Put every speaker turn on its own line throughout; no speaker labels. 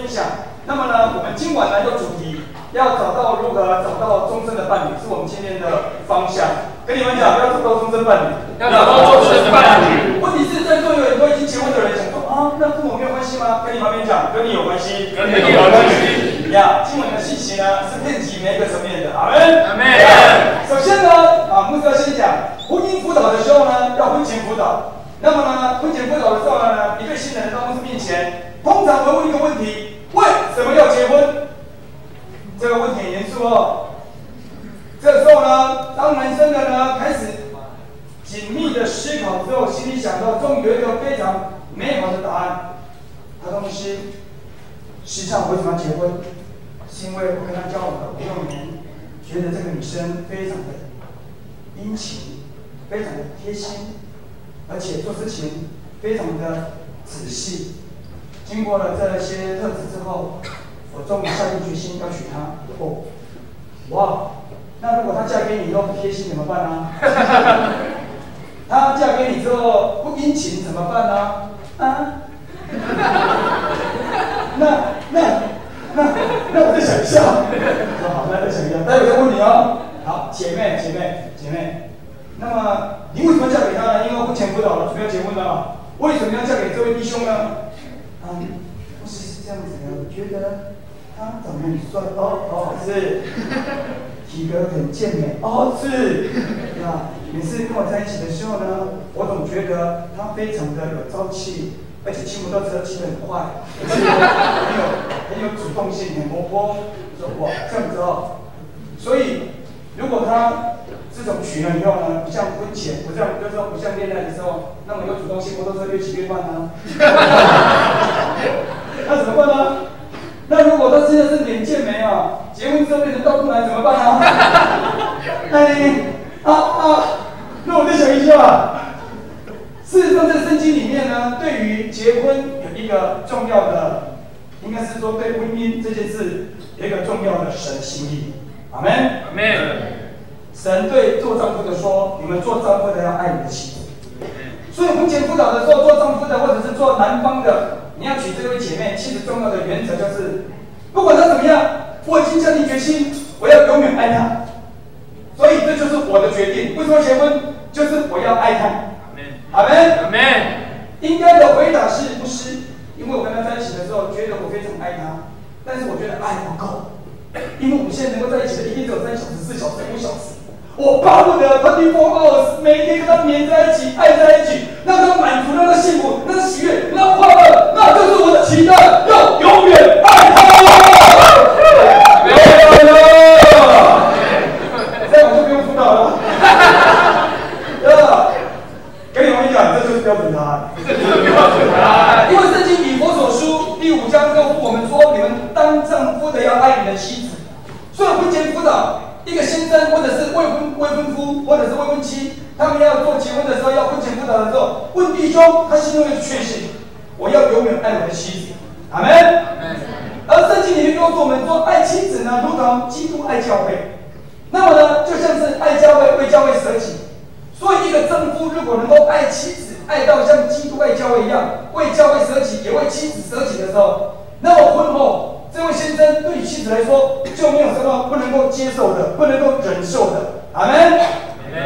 分享。那么呢，我们今晚呢有主题，要找到如何找到终身的伴侣，是我们今天的方向。跟你们讲，要找到终身伴侣，
要找到终身伴侣。
问题是在座有很多已经结婚的人想说啊，那跟我没有关系吗？跟你旁边讲，跟你有关系，
跟你有关系。
呀，今晚的信息呢是遍及每一个层面的，阿门。
阿门。
首先呢，牧师要先讲婚姻辅导的时候呢，要婚前辅导。那么呢，婚前辅导的时候呢，一对新人到牧师面前，通常会问一个问题：为什么要结婚？这个问题很严肃哦。这时候呢，当男生的呢开始紧密的思考之后，心里想到，终于有一个非常美好的答案。他说：“牧师，实际上我为什么要结婚？是因为我跟她交往了5、6年，觉得这个女生非常的殷勤，非常的贴心，而且做事情非常的仔细。经过了这些特质之后，我终于下定决心要娶她。哦，哇！那如果她嫁给你以后不贴心怎么办呢？她嫁给你之后不殷勤怎么办呢？啊？那我再想一下。说好，那再想一下，待会再问你哦。好，姐妹，那么你为什么嫁给他呢？因为婚前辅导了，准备要结婚了。为什么要嫁给这位弟兄呢？不是这样子的，我觉得他长得很帅哦，是，体格很健美哦，是。那每次跟我在一起的时候呢，我总觉得他非常的有朝气。而且骑摩托车骑得很快，很有主动性，很活泼。说哇，这样子哦。所以，如果他这种娶了以后呢，不像婚前，不像就是说不像恋爱的时候那么有主动性，摩托车越骑越慢呢，那怎么办呢？那如果他真的是脸健美啊，结婚之后变成道路男怎么办呢？那我再想一下。事实上，在圣经里面呢，对于结婚有一个重要的，应该是说对婚姻这件事有一个重要的神心意。阿门。
阿门。
神对做丈夫的说：“你们做丈夫的要爱你的妻子。”所以婚前辅导的时候，做丈夫的或者是做男方的，你要娶这位姐妹，其实重要的原则就是，不管她怎么样，我已经下定决心，我要永远爱她。所以这就是我的决定。为什么结婚？就是我要爱她。阿门，
阿门。
应该的回答是不是？因为我跟他在一起的时候，觉得我非常爱他，但是我觉得爱不够，因为我们现在能够在一起的一天只有3小时、4小时、5小时，我巴不得24 hours 每天跟他黏在一起，爱在一起，让他满足，让他幸福，让他喜悦，让他快乐，那就是我的期待，要永远爱他。这样我就不用辅导了。跟你们讲，这就是标准答案。因为圣经以弗所书第5章告诉我们说，你们当丈夫的要爱你的妻子。所以婚前辅导，一个先生或者是未婚夫或者是未婚妻，他们要做结婚的时候，要婚前辅导的时候，问弟兄他心中有确信，我要永远爱我的妻子。阿门。而圣经里面告诉我们说，爱妻子呢，如同基督爱教会。那么呢，就像是爱教会，为教会舍己。所以，一个丈夫如果能够爱妻子，爱到像基督爱教会一样，为教会舍己，也为妻子舍己的时候，那么婚后，这位先生对于妻子来说就没有什么不能够接受的、不能够忍受的。阿门。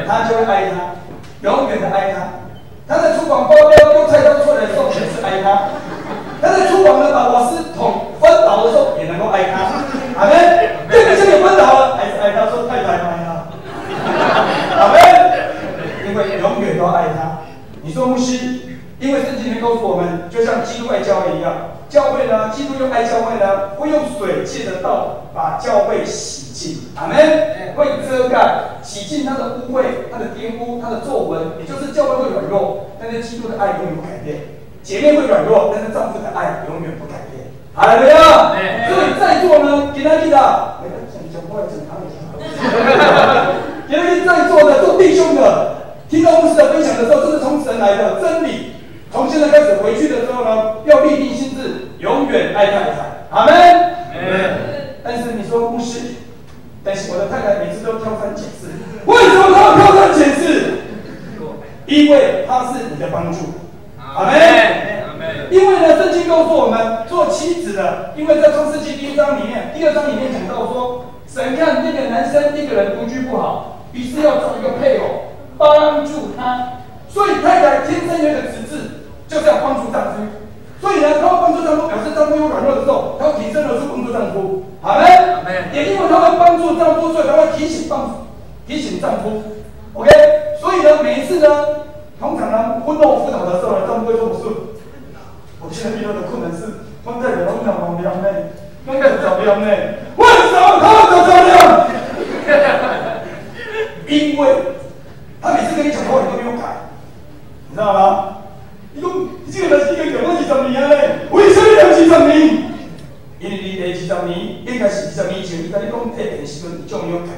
他就会爱他，永远的爱他。他在厨房包标丢菜刀出来的时候，也是爱他；他在厨房呢把瓦斯桶翻倒的时候，也能够爱他。阿门。对面这里翻倒了，还是爱他，说太太爱他。阿门。因为永远都爱他。你说牧师，因为圣经里面告诉我们，就像基督爱教会一样，教会呢，基督又爱教会呢，会用水借着道把教会洗净。阿门。会遮盖、洗净他的污秽、他的玷污、他的皱纹，也就是教会会软弱，但是基督的爱永远不改变；姐妹会软弱，但是丈夫的爱永远不改变。哈利路亚。所以在座呢，给他记得，讲过来整堂也好。给他在座的做弟兄的。听到牧师的分享的时候，这是从神来的真理。从现在开始回去的时候呢，要立定心志，永远爱太太。阿门。但是你说牧师，但是我的太太每次都挑三拣四，为什么她要挑三拣四？因为她是你的帮助。阿门。因为呢，圣经告诉我们，做妻子的，因为在创世纪第1章里面、第2章里面讲到说，神看那个男生一个人独居不好，于是要找一个配偶帮助他。所以太太天生有一个职责，就是要帮助丈夫。所以呢，他会帮助丈夫，表示丈夫有软弱的时候，他会挺身而出帮助丈夫。好嘞，也因为他会帮助丈夫，所以他会提醒丈夫。OK， 所以呢，每一次呢，通常呢，婚后辅导的时候呢，丈夫会说不顺。我现在遇到的困难是，我太太拢讲无良呢，拢讲着良呢，为什么他就这样？因为他每次跟你讲话，你都没有改，你知道吗？你讲这个人已经讲我20年嘞，为什么要20年？因为你第20年应该是20年前，你跟你讲退pen的时阵，你就没有改，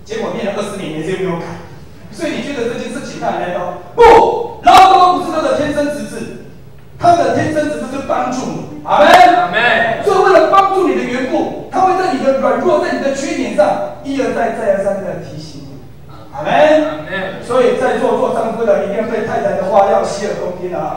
结果变成20年，你就没有改，所以你觉得这件事情太难刀？不，老公不是他的天生职责。他的天生只是帮助你，阿门，阿门。所以为了帮助你的缘故，他会在你的软弱、在你的缺点上一而再、再而三的提醒你，阿门，阿门。所以在座做丈夫的一定要对太太的话要洗耳恭听啊，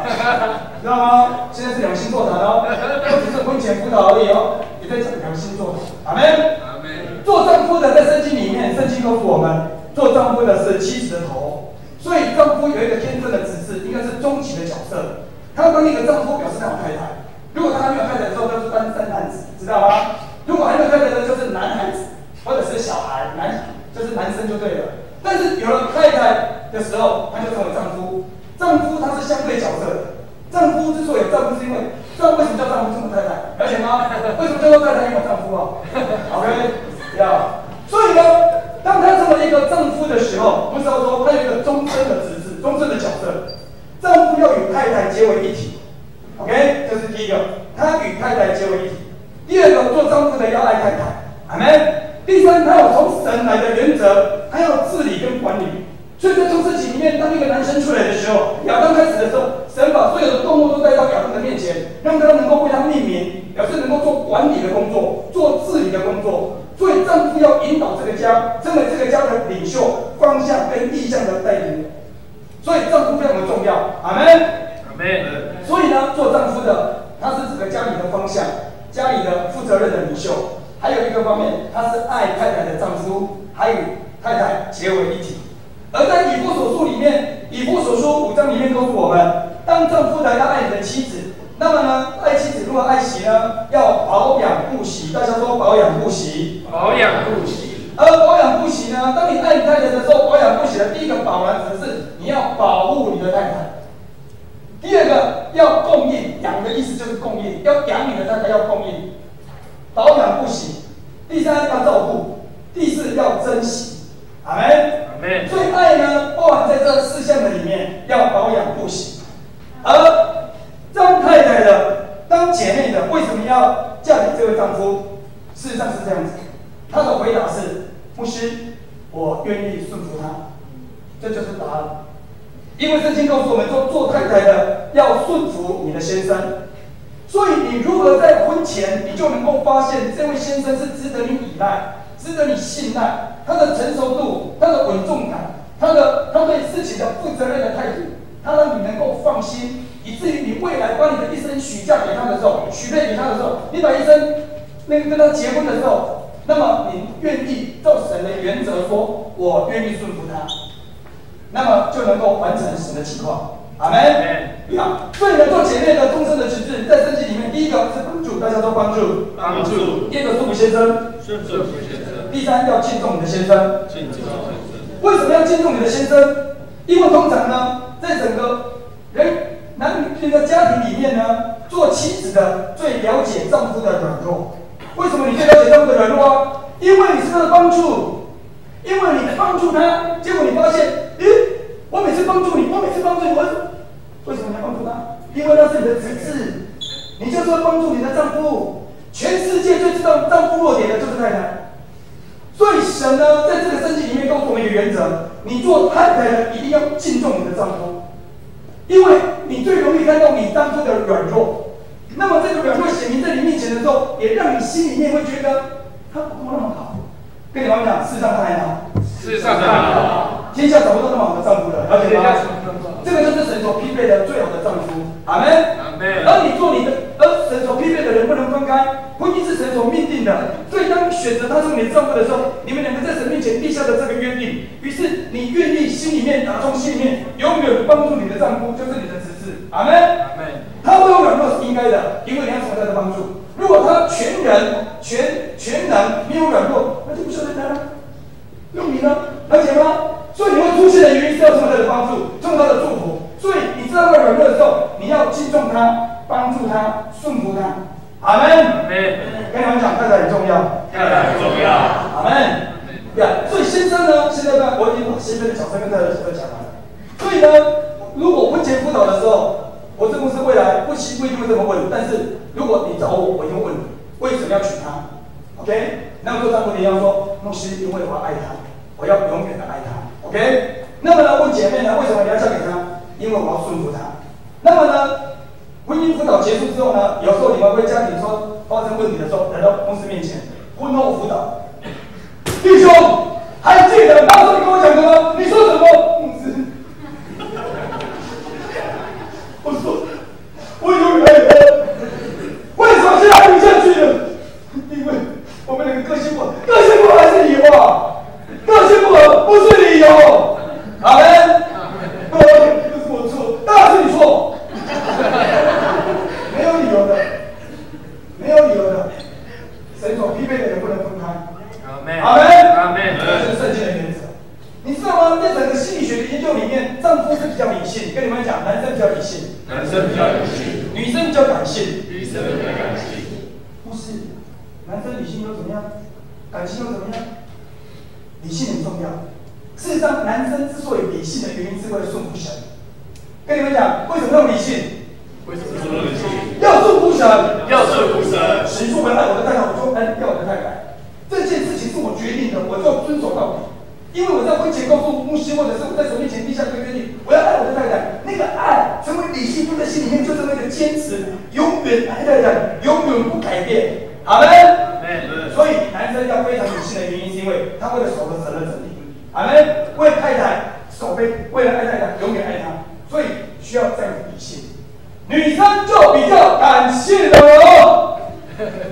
知道吗？现在是两性座谈哦，不只是婚前辅导而已哦，也在讲两性座谈，阿门，阿门。做丈夫的在圣经里面，圣经告诉我们，做丈夫的是妻子的头，所以丈夫有一个天生的职责，应该是终极的角色。他当一个丈夫，表示他有太太。如果他还没有太太的时候，他是单身男子，知道吗？如果还没有太太的，就是男孩子，或者是小孩，就是男生就对了。但是有了太太的时候，他就成为丈夫。丈夫他是相对角色的。丈夫之所以有丈夫，是因为为什么叫丈夫，这么太太？了解吗？为什么叫做太太？因为有丈夫啊。OK， 要。所以呢，当他成为一个丈夫的时候，不是要说他有一个终身的职责、终身的角色。丈夫要与太太结为一体 ，OK， 这是第一个，他与太太结为一体。第二个，做丈夫的要爱太太，阿门。第三，他有从神来的原则，他要治理跟管理。所以在创世纪里面，当一个男生出来的时候，亚当开始的时候，神把所有的动物都带到亚当的面前，让他能够为他命名，表示能够做管理的工作，做治理的工作。所以丈夫要引导这个家，成为这个家的领袖、方向跟意向的带领人。所以丈夫非常的重要，阿门，阿门。所以呢，做丈夫的，他是整个家里的方向，家里的负责任的领袖。还有一个方面，他是爱太太的丈夫，还与太太结为一体。而在以弗所书里面，以弗所书5章里面告诉我们，当丈夫的要爱你的妻子，那么呢，爱妻子如何爱惜呢？要保养顾惜。大家说保养顾惜，保养顾惜。而保养顾惜呢？当你爱你太太的时候，保养顾惜的第一个保呢，指的是你要保护你的太太；第二个要供应，养的意思就是供应，要养你的太太要供应，保养顾惜；第三要照顾；第四要珍惜。阿门，阿门。所以爱呢，包含在这4项的里面，要保养顾惜。而当太太的、当姐妹的，为什么要嫁给这位丈夫？事实上是这样子。他的回答是：牧师，我愿意顺服他。这就是答案。因为圣经告诉我们说，做太太的要顺服你的先生。所以你如何在婚前，你就能够发现这位先生是值得你依赖、值得你信赖，他的成熟度、他的稳重感、他对事情的负责任的态度，他让你能够放心，以至于你未来把你的一生许嫁给他的时候，许配给他的时候，你把一生跟他结婚的时候。那么你愿意照神的原则说，我愿意顺服他，那么就能够完成神的计划。阿门。好，所以呢，做姐妹的终身的职责，在圣经里面，第一个是帮助，大家都帮助，帮助；第二个顺服先生，顺服先生；第三要敬重你的先生，敬重先生。为什么要敬重你的先生？因为通常呢，在整个男女的家庭里面呢，做妻子的最了解丈夫的软弱。为什么你最了解丈夫的软弱啊？因为你是他的帮助，因为你帮助他，结果你发现，我每次帮助你，为什么你要帮助他？因为那是你的职责，你就是要帮助你的丈夫。全世界最知道丈夫弱点的就是太太，所以神呢，在这个圣经里面告诉我们一个原则：你做太太的一定要敬重你的丈夫，因为你最容易看到你丈夫的软弱。那么这个软弱显明在你面前的时候，也让你心里面会觉得他不够那么好。跟你们讲，事实上他还好，事实上他还好。天下找不到那么好的丈夫了，了解吗？这个就是神所匹配的最好的丈夫。阿门。而你做你的，而神所匹配的人不能分开，婚姻是神所命定的。所以当你选择他做你的丈夫的时候，你们两个在神面前立下的这个约定，于是你愿意心里面打从心里面永远帮助你的丈夫，就是你的侄子。阿门。他会有软弱是应该的，因为你要从他的帮助。如果他全能没有软弱，那就不需要他了，用你呢，了解吗？所以你会出现的原因是要从他的帮助，从他的祝福。所以你知道他软弱的时候，你要敬重他，帮助他，顺服他。阿门。跟你们讲，太太很重要。阿门。所以先生呢，现在呢，我已经把先生的角色跟太太的角色讲完了。所以呢，如果婚前辅导的时候，我这公司未来不一定会这么问，但是如果你找我，我一定问你，为什么要娶她 ？OK？ 那么做丈夫的要说，牧师，因为我要爱她，我要永远的爱她。OK？ 那么呢，问姐妹呢，为什么你要嫁给她？因为我要顺服她。那么呢，婚姻辅导结束之后呢，有时候你们会家庭说发生问题的时候，来到公司面前，婚后辅导，弟兄还记得那时候你跟我讲的吗？你说什么？牧师。我说，我永远爱他。为什么现在爱不下去了？因为我们两个个性不合，个性不合还是理由啊？个性不合不是理由。阿门。不是我错，当然是你错。没有理由的，没有理由的。神所匹配的人不能分开。阿门。阿门。这是圣经的原则。你知道吗？在整个心理学的研究里面，丈夫是比较理性，跟你们讲，男生比较理性，女生比较感性，不是，男生理性又怎么样？感性又怎么样？理性很重要。事实上，男生之所以理性的原因是为了顺服神。跟你们讲，为什么要理性？
为什么这么理性？
要顺服神，
要顺服神。
谁说我爱我的太太，我就要我的太太。这件事情是我决定的，我就遵守到底。因为我在婚前告诉牧师，或者是我在神面前立下这个约定，我要爱我的太太。那个爱成为理性放在心里面，就是那个坚持，永远爱太太，永远不改变。阿门。所以男生要非常理性的原因，是因为他为了守着神的真理。阿门。为太太守备，为了爱太太，永远爱她，所以需要这样的理性。女生就比较感性了。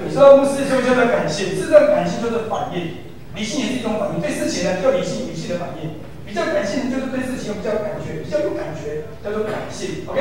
你说牧师是不是叫做感性？是这种感性就是反应。理性也是一种反应，对事情呢叫理性的反应，比较感性就是对事情比较有感觉，比较有感觉叫做感性。OK，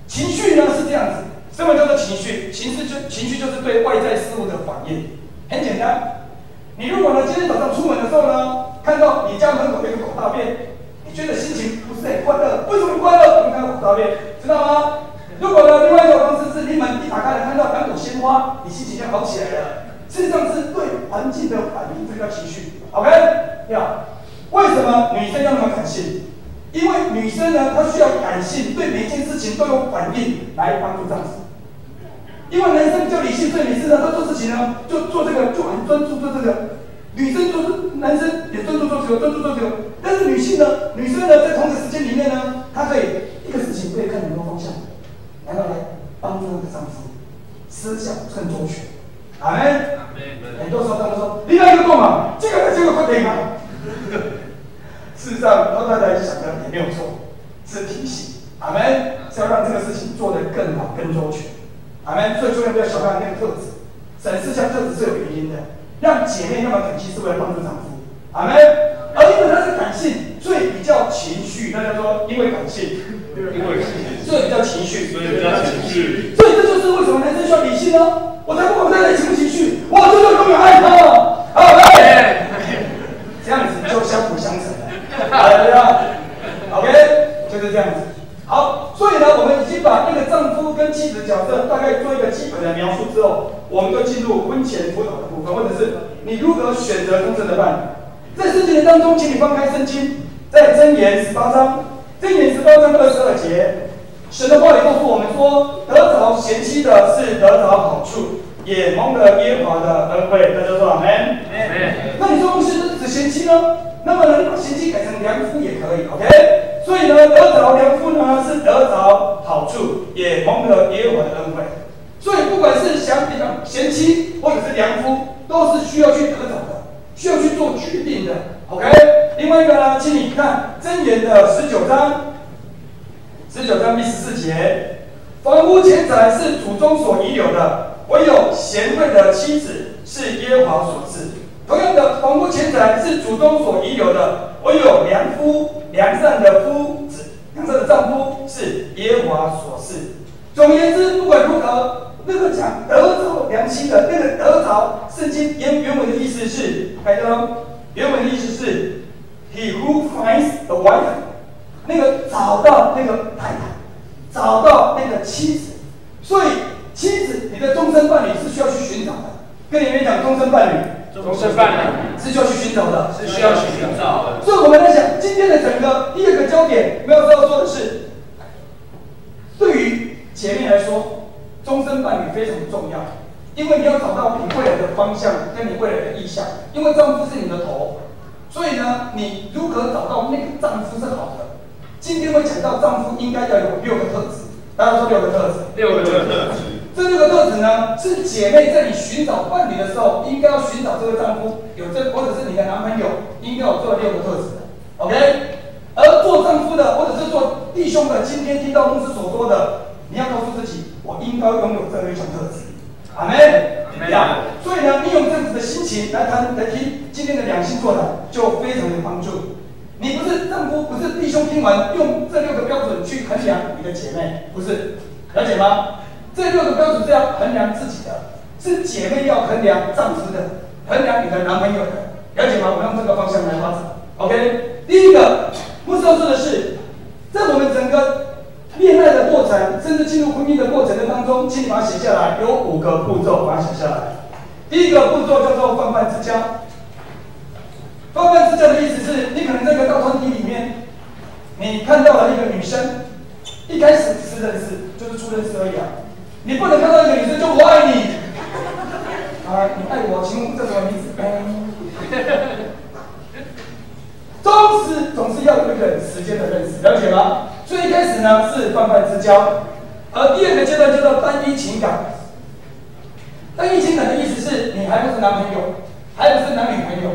情绪呢是这样子，什么叫做情绪？情绪就是对外在事物的反应，很简单。你如果呢今天早上出门的时候呢，看到你家门口有一个狗大便，你觉得心情不是很快乐，为什么不快乐？因为看到狗大便，知道吗？如果呢另外一种方式是你门一打开来看到满朵鲜花，你心情就好起来了。事实上是对环境的反应，这叫情绪。OK， 为什么女生要那么感性？因为女生呢，她需要感性，对每一件事情都有反应来帮助丈夫。因为男生比较理性，所以每次呢，他做事情呢，就做这个，就很专注做这个。女生做男生也专注做这个，专注做这个。但是女生呢，在同一个时间里面呢，她可以一个事情可以看很多方向，然后来帮助那个丈夫思想更周全。阿门。很多时候他们说：“你那个干嘛？这个快点嘛。”事实上，他太太想的也没有错，是提醒。阿门，是要让这个事情做得更好、更周全。阿门。所以千万不要小看那个特质，审视一下特质是有原因的。让姐妹那么感性，是为了帮助丈夫。阿门。而因为他是感性，所以比较情绪。大家说，因为感性，所以比较情绪，所以这就是为什么男生需要理性呢？我才不管太太情不情绪，我就是永远爱她。好嘞，这样子就相辅相成了。好了 ，OK， 就是这样子。好，所以呢，我们已经把那个丈夫跟妻子角色大概做一个基本的描述之后，我们就进入婚前辅导的部分，或者是你如何选择忠贞的伴侣。在圣经当中，请你翻开圣经，在箴言18章，箴言18章22节。神的话里告诉我们说，得着贤妻的是得着好处，也蒙了耶和华的恩惠。大家说阿门。那你说牧师是指贤妻呢？那么呢，你把贤妻改成良夫也可以 ，OK？ 所以呢，得着良夫呢是得着好处，也蒙了耶和华的恩惠。所以不管是想贤妻或者是良夫，都是需要去得着的，需要去做决定的 ，OK？ 另外一个呢，请你有的，唯有贤惠的妻子是耶和华所赐。同样的，房屋钱财是主中所遗留的，唯有良夫、良善的夫子、良善的丈夫是耶和华所赐。总而言之，不管如何，那个讲得着良妻的那个得着，圣经原文的意思是，原文的意思是 ，He who finds a wife， 那个找到那个太太，找到那个妻子。所以，妻子你的终身伴侣是需要去寻找的。跟你们讲，终身伴侣。
终身伴侣
是需要去寻找的，
是需要去寻找的。
所以我们来想，今天的整个第二个焦点，我们要说的是，对于姐妹来说，终身伴侣非常重要，因为你要找到你未来的方向跟你未来的意向，因为丈夫是你的头，所以呢，你如何找到那个丈夫是好的？今天会讲到丈夫应该要有6个特质，大家说6个特质，6个特质。这6个特质呢，是姐妹在你寻找伴侣的时候，应该要寻找这位丈夫有这，或者是你的男朋友应该有这6个特质的 ，OK？ 而做丈夫的，或者是做弟兄的，今天听到牧师所说的，你要告诉自己，我应该拥有这6种特质。阿门。所以呢，你用这样子的心情来听今天的两性座谈，就非常有帮助。你不是丈夫，不是弟兄，听完用这6个标准去衡量你的姐妹，不是，了解吗？这6个标准是要衡量自己的，是姐妹要衡量丈夫的，衡量你的男朋友的，了解吗？我们用这个方向来发展。OK， 第一个，牧师要说的是，在我们整个恋爱的过程，甚至进入婚姻的过程的当中，请你把它写下来，有5个步骤，把它写下来。第一个步骤叫做泛泛之交。泛泛之交的意思是，你可能在一个大团体里面，你看到了一个女生，一开始只是认识，就是初认识而已啊。你不能看到一个女生就我爱你，啊，你爱我，请问这什么名字？总是要有一个时间的认识，了解吗？所以一开始呢是泛泛之交，而第2个阶段叫做单一情感。单一情感的意思是你还不是男朋友，还不是男女朋友，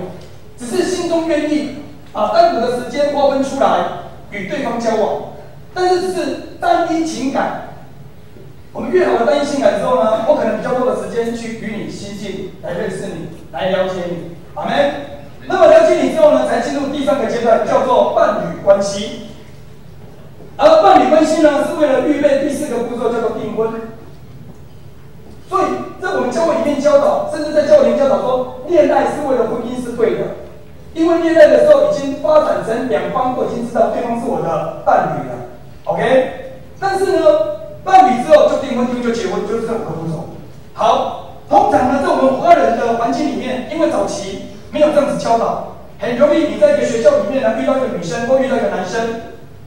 只是心中愿意单独的时间划分出来与对方交往，但是只是单一情感。我们越好的单一情感之后呢，我可能比较多的时间去与你亲近，来认识你，来了解你，阿们。那么了解你之后呢，才进入第3个阶段，叫做伴侣关系。而伴侣关系呢，是为了预备第4个步骤，叫做订婚。所以在我们教会里面教导，甚至在教会里面教导说，恋爱是为了婚姻是对的，因为恋爱的时候已经发展成2方都已经知道对方是我的伴侣了 ，OK？ 但是呢，伴侣之后就订婚，就结婚，就是这5个步骤。好，通常呢，在我们华人的环境里面，因为早期没有这样子教导，很容易你在一个学校里面呢遇到一个女生或遇到一个男生，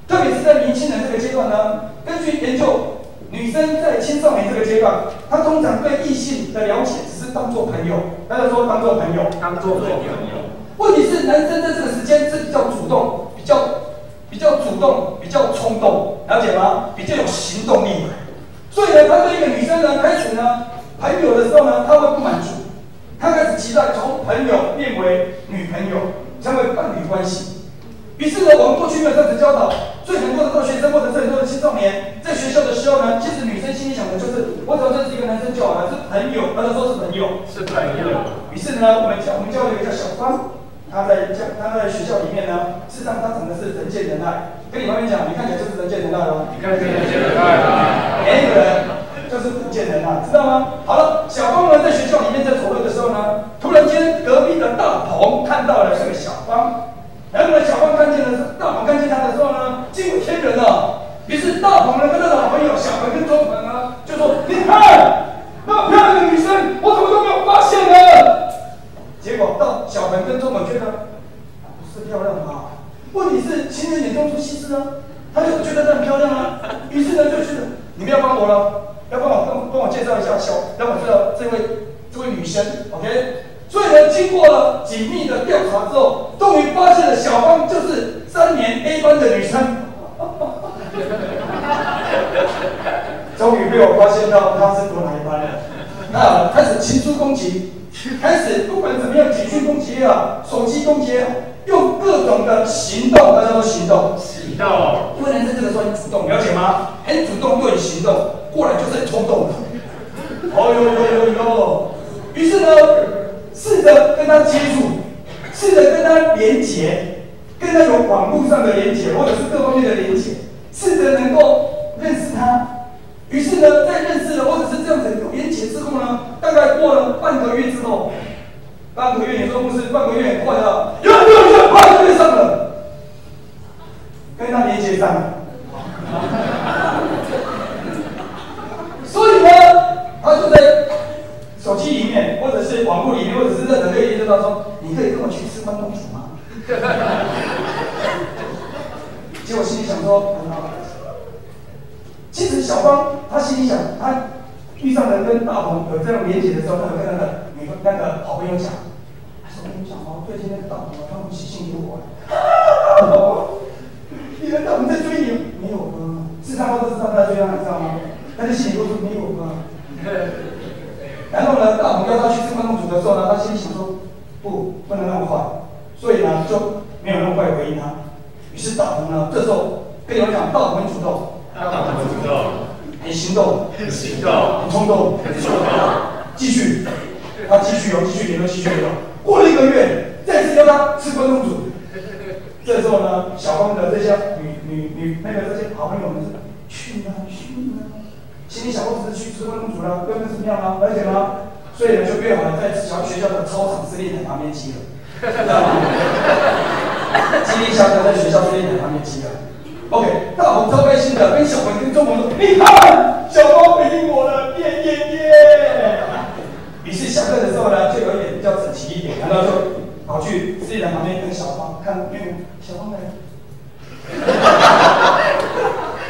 特别是在年轻人这个阶段呢，根据研究，女生在青少年这个阶段，她通常对异性的了解只是当作朋友，大家说当作朋友，当作朋友。问题是男生在这个时间是比较主动，比较主动，比较冲动，了解吗？比较有行动力。所以呢，他对一个女生呢，开始呢朋友的时候呢，他会不满足，他开始期待从朋友变为女朋友，成为伴侣关系。于是呢，我们过去没有这样子教导，所以很多的大学生或者是很多的青少年在学校的时候呢，其实女生心里想的就是，我只要认识一个男生就好了，是朋友，大家说是朋友，是朋友。于是呢，我们教了一个叫小芳。他在学校里面呢，事实上他长得是人见人爱。跟你旁边讲，你看起来就是人见人爱哦。你看起来人见人爱啊。每一个人就是人见人爱，知道吗？好了，小芳呢在学校里面在走路的时候呢，突然间隔壁的大鹏看到了这个小芳，然后呢小芳大鹏看见他的时候呢，惊为天人了。于是大鹏呢跟他的好朋友小鹏跟周鹏呢就说：“你看，那么漂亮的女生，我怎么都没有发现呢？”结果到小鹏跟周鹏觉得不是漂亮吧？问题是情人眼中出西施啊，他就觉得她很漂亮啊。于是呢就觉得你们要帮我了，要帮我介绍一下让我知道这位女生 ，OK？ 所以呢，经过了紧密的调查之后，终于发现了小芳就是3年 A 班的女生。终于被我发现到她是读哪一班了。那开始情书攻击。开始不管怎么样，简讯攻击啊，手机攻击啊，用各种的行动，大家说行动，因为男生这个时候很主动，了解吗？很主动又很行动，过来就是很冲动的。哦哟！于是呢，试着跟他接触，试着跟他连结，跟他有网络上的连结，或者是各方面的连结，试着能够认识他。于是呢，在认识了或者是这样子有连结之后呢，大概过了半个月之后，半个月你说不是半个月很快的，有半个月上了，跟他连结上了。所以呢，他就在手机里面，或者是网络里面，或者是任何可以研究到说，你可以跟我去吃关东煮吗？结果心里想说，很好。其实小芳她心里想，她遇上了跟大鹏有这样连结的时候，她有跟那个好朋友讲，她说：“我跟你讲哦，最近那个大鹏他们写信给我，你的大鹏在追你，没有吗？是他或者是他在追他，你知道吗？但是心里都说没有吗？”然后呢，大鹏要他去吃关东煮的时候呢，他心里想说，不能那么快，所以呢就没有那么快回应他。于是大鹏呢，这时候跟你们讲，大鹏很主动。很行动，很冲动，继续，他继续联络。过了1个月，再次邀他吃关东煮。这时候呢，小芳的这些这些好朋友们说去呢，心里想我只是去吃关东煮了，又能怎么样啊？而且呢，所以呢就约好了在学校的操场司令台旁边集合，知道吗？激励小朋在学校司令台旁边集合。OK， 大鹏超开心的，跟小鹏跟中鹏说：“你看，小芳回应我了，耶！”于是下课的时候呢，就有一点比较整齐一点，然后就跑去司令台旁边跟小芳看，因为小芳来了，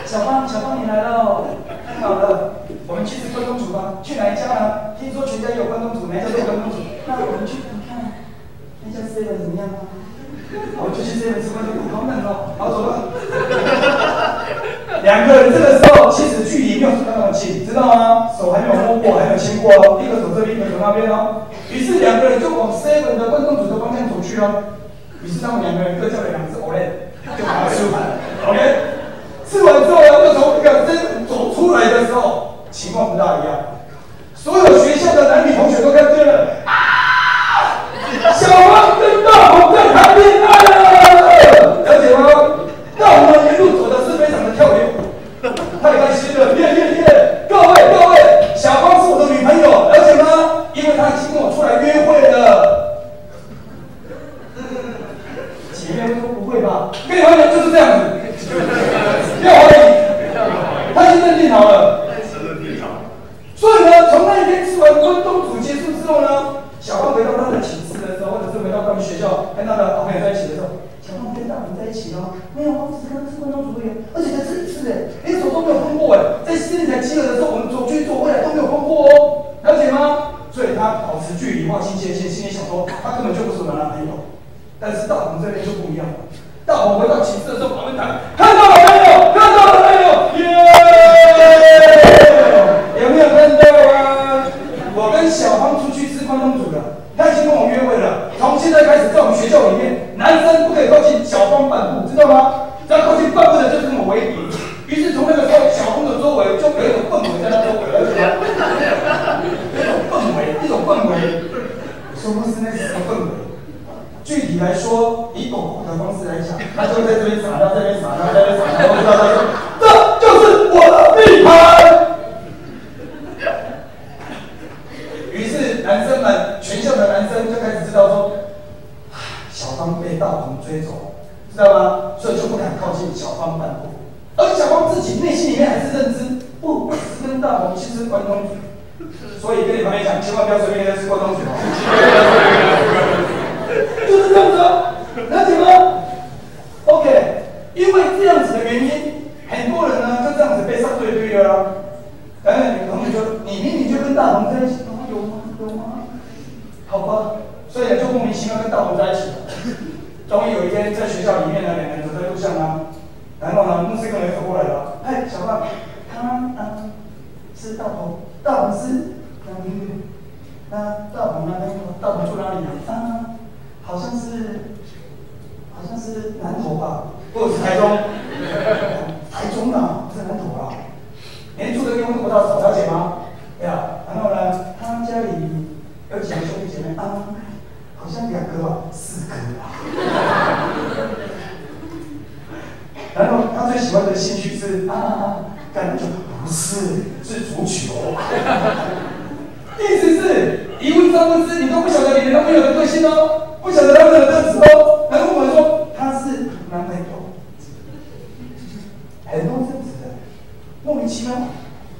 小芳你来了，太好了，我们去吃关东煮吧。去哪一家呢？听说全家也有关东煮，哪一家都有关东煮。那我们去看看那家 7 怎么样啊？我就去7吃关东煮，好冷哦，好走了。2个人这个时候其实距离没有那么近，知道吗？手还没有摸过，还没有牵过哦，一个手这边，一个手那边哦。于是2个人就往7的关东煮的方向走去哦。于是他们2个人各叫了2只 Olay， 就把它吃完。OK， 吃完之后呢，就从一个7走出来的时候，情况不大一样。所有学校的男女同学都看见了啊！小芳跟大鹏在谈恋爱了，了解吗？大鹏呢沿路走的是非常的跳跃，太开心了，耶！各位，小芳是我的女朋友，了解吗？因为她已经跟我出来约会了。姐妹说不会吧？跟你朋友就是这样子，不要怀疑，他已经认定好了。所以呢，从那一天吃完关东煮结束之后呢，小芳回到他的寝室的时候，或者是回到他们学校跟他的好朋友在一起的时候，小芳跟大鹏在一起哦，没有，我只跟他吃关东煮而已，而且才吃1次哎，连手都没有碰过哎，在司令台集合的时候，我们走去走回来都没有碰过哦，了解吗？所以他保持距离，划清界限，心里想说他根本就不是我的男朋友。但是大鹏这边就不一样了，大鹏回到寝室的时候，旁边谈看到了没有？耶！有没有看到啊？我跟小芳出去吃关东煮了，他已经跟我约会了。从现在开始，在我们学校里面，男生不可以靠近小芳半步，知道吗？只要靠近半步的，就是跟我为敌。于是从那个时候，小芳的周围就有一种氛围在那周围，了解吗？一种氛围。我说不是那是什么氛围？具体来说，以狗的方式来讲，他就在这边撒，到这边撒，到这边撒，然后知道他说，这就是我的地盘。于是男生们，全校的男生就开始知道说，小芳被大鹏追走，知道吗？所以就不敢靠近小芳半步。而小芳自己内心里面还是认知，不，是跟大鹏去吃关东煮。所以跟你旁边讲，千万不要随便在吃关东煮哦。就是这样子哦，了解吗 ？OK， 因为这样子的原因，很多人呢就这样子被上对了啦。有同学说，你明明就跟大鹏在一起，有吗？好吧，所以就莫名其妙跟大鹏在一起了。终于有一天在学校里面呢，2个人走在路上啊，然后呢，牧师跟人走过来了，哎，小胖，他是大鹏，大鹏是大鹏大鹏住哪里啊？好像是南投吧，或者是台中，台中啊，不是南投啊，连住的地方都不到少，了解吗？对啊，然后呢，几个兄弟姐妹啊？好像2个吧，4个吧。然后他最喜欢的兴趣是橄榄球，不是足球。意思是一问三不知，你都不晓得你男朋友的个性哦，不晓得男朋友的特质哦。然后我们说他是男朋友，很多这样子的，莫名其妙，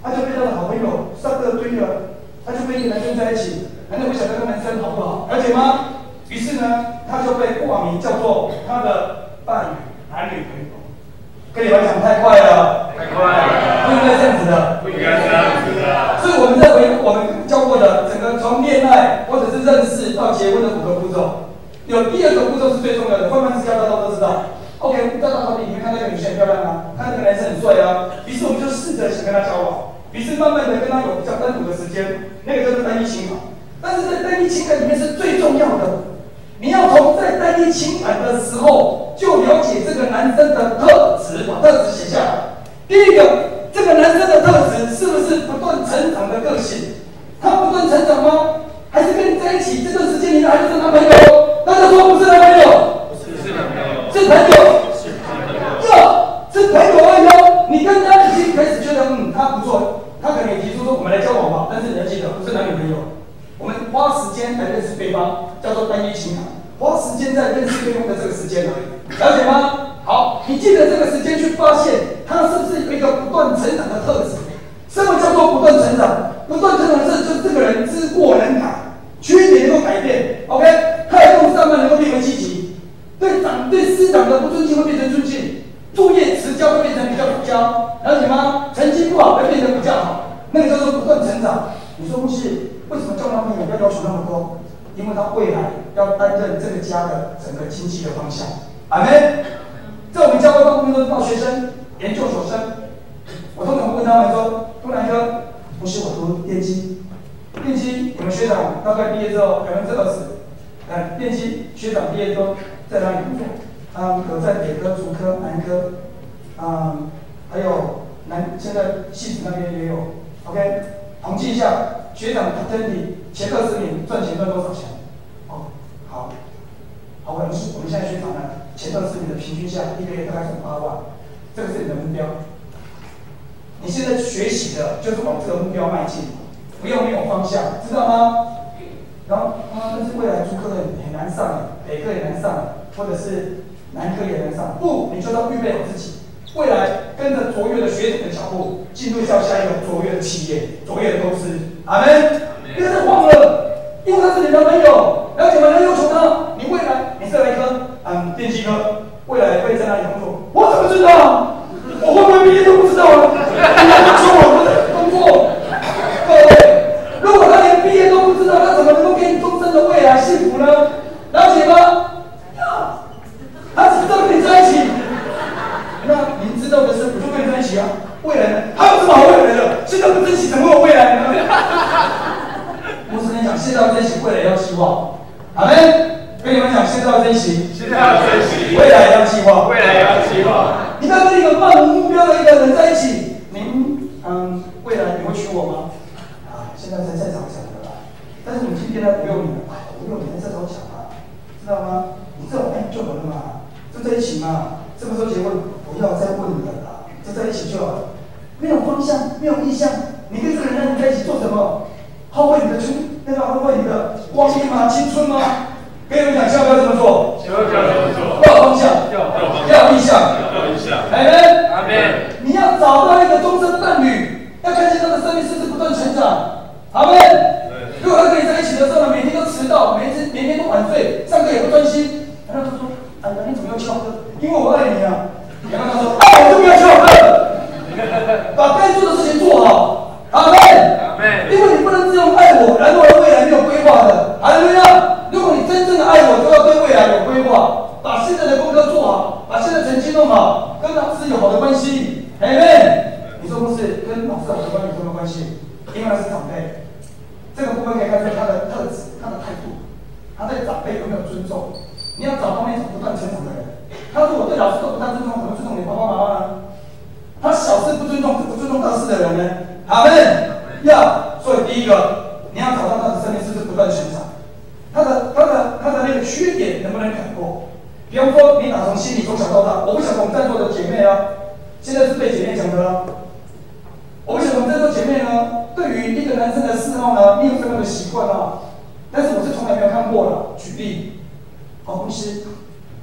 他就被他的好朋友上个堆了，他就跟一个男生在一起，男生不晓得那个男生好不好，了解吗？于是呢，他就被挂名叫做他的伴侣男女朋友。跟你们讲太快了，
太快了，
不应该这样子的，
不应该这样子的。
所以我们认为我们教过的整个从恋爱或者是认识到结婚的5个步骤，有第2个步骤是最重要的，泛泛之交大家都知道。OK， 到到底你看那个女生很漂亮啊，看那个男生很帅啊，于是我们就试着想跟他交往，于是慢慢的跟他有比较单独的时间，那个叫做单一情感。但是在单一情感里面是最重要的。你要从在单一情感的时候就了解这个男生的特质，把特质写下来。第一个，这个男生的特质是不是不断成长的个性？他不断成长吗？还是跟你在一起这段时间你还是男朋友？大家说不是男朋友，
是男朋友，
是朋友，是朋友而已哦。你跟他已经开始觉得他不错，他可能也提出说我们来交往吧，但是你要记得不是男女朋友。我们花时间来认识对方，叫做单一情感。花时间在认识对方的这个时间而已，了解吗？好，你记得这个时间去发现他是不是有一个不断成长的特质。什么叫做不断成长？不断成长的就是这个人知过能改，缺点能够改变。OK， 态度上面能够变为积极，对师长的不尊敬会变成尊敬，作业迟交会变成比较不交，了解吗？成绩不好会变得比较好，那个叫做不断成长。你说不是？为什么交男朋友要求那么多？因为他未来要担任这个家的整个经济的方向。阿们，在我们教会大部分都是大学生、研究所生。我通常会问他们说：“东南哥，不是我读电机，电机你们学长大概毕业之后20%，电机学长毕业之后在哪里工作？有在北科、竹科、南科，还有现在戏子那边也有。OK， 统计一下。”学长前20名赚钱赚多少钱？哦，好，我们现在学长呢，前20名的平均下1个月大概赚8万，这个是你的目标。你现在学习的就是往这个目标迈进，不要没有方向，知道吗？然后但是未来竹科很难上，北科也难上，或者是南科也难上，不，你就要预备好自己。未来跟着卓越的学长的脚步，进入到下一个卓越的企业、卓越的公司。阿门。不要再忘了，因为他是你男朋友，了解吗？要求他，你未来你是哪一科？电机科，未来会在哪里工作？我怎么知道？我会不会毕业都不知道啊？你要求我的工作，各位，如果他连毕业都不知道，他怎么能够给你终身的未来幸福呢？了解吗？他只知道跟你在一起。那您知道的是，我就跟你在一起啊。未来呢？还有什么好未来的？现在不珍惜，怎么会有未来呢？我只能讲，现在要珍惜，未来要计划。阿们，跟你们讲，现在要珍惜，
现在要珍惜，
未来要计划，
未来要计划。
你不要跟一个漫无目标的一个人在一起，您未来你会娶我吗？现在才早讲的啦。但是你今天呢，不用你了，5、6年再早讲啊，知道吗？你这种就好了嘛，就在一起嘛。什么时候结婚？不要再问了啦，就在一起就好了。没有方向，没有意向，你跟这个人在一起做什么？耗费你的耗费你的光阴吗？青春吗？跟你们讲，千万不要这么做。
千万不要这么做。
要有方向，要有意向，
要有意向。
阿门。
阿门。
你要找到一个终身伴侣，要看见他的生命是不是不断成长。阿门。如果他跟你在一起的时候呢，每天都迟到，每天都晚睡，上课也不专心，然后他说：“你怎么又翘课？因为我爱你啊。”然后他说：“我就不要翘课，把该做的事情做好。”阿门。因为你不能只有爱我，然后未来没有规划的。哈利路亚！如果你真正的爱我，就要对未来有规划，把现在的功课做好，把现在成绩弄好，跟老师有好的关系。阿门。你说不是跟老师好的关系有什么关系？因为他是长辈，这个部分可以看出他的特质、他的态度，他对长辈有没有尊重。你要找到那种不断成长的人。他如果对老师都不太尊重，怎么尊重你爸爸妈妈呢？他小事不尊重大事的人呢？阿门。所以第一个，你要找到他的生命是不是不断成长，他的那个缺点能不能改过？比方说，你打从心里从小到大，我不晓得我们在座的姐妹啊，现在是对姐妹讲的啦。我不晓得我们在座姐妹呢，对于一个男生的嗜好呢，你有什么样的习惯啊？但是我是从来没有看过了。举例，牧师，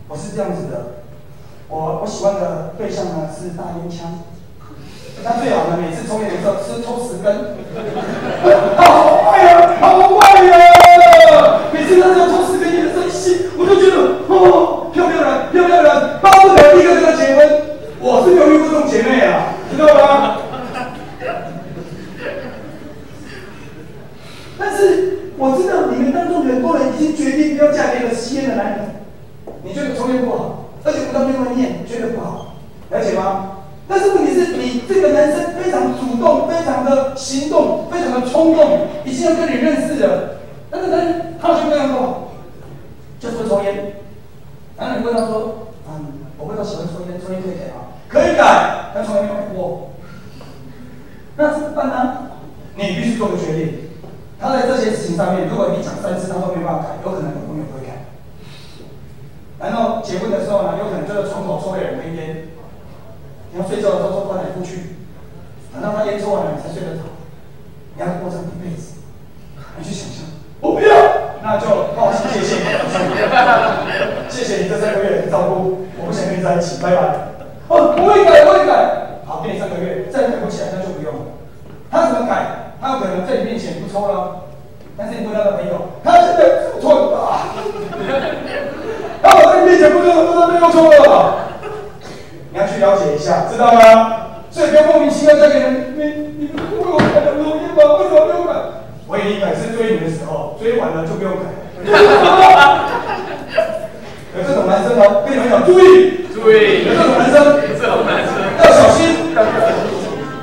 我是这样子的，我喜欢的对象呢是大烟枪。他最好呢，每次抽烟的时候抽10根，好坏呀，好坏呀！每次他只要抽10根烟的时候，我就觉得哦，漂不漂亮，漂不漂亮，巴不得立刻跟他结婚。我是没有遇过这种姐妹啊，知道吗？但是我知道你们当中很多人已经决定不要嫁给一个吸烟的男人，你觉得抽烟不好，而且不当面会念，觉得不好，了解吗？但是问题是你这个男生非常主动，非常的行动，非常的冲动，已经要跟你认识了。但是男人他就这样做，就是不抽烟。然后你问他说，我不知道喜欢抽烟，抽烟可以改吗？可以改，但从来没有改过。那怎么办呢？你必须做个决定。他在这些事情上面，如果你讲3次他都没办法改，有可能永远不会改。然后结婚的时候呢，有可能就是床头抽2根烟。你要睡觉的时候都翻来覆去，等到他烟抽完了，你才睡得着。你要过上一辈子，你去想象，我不要，那就不好意思，谢谢你，谢谢你这3个月的照顾，我不想跟你在一起，拜拜。哦，我会改，我会改。好，给你3个月，再改不起来那就不用了。他怎么改？他有可能在你面前不抽了，但是你问他的朋友，他现在不抽了啊，他在你面前不抽了，他没有抽了。你要去了解一下，知道吗？所以不要莫名其妙再给人，你们为我改了容易吗？为什么没有改？我以为你改是追你的时候，追完了就不用改。有这种男生哦，跟你们讲，注意，有这种男生，要小心。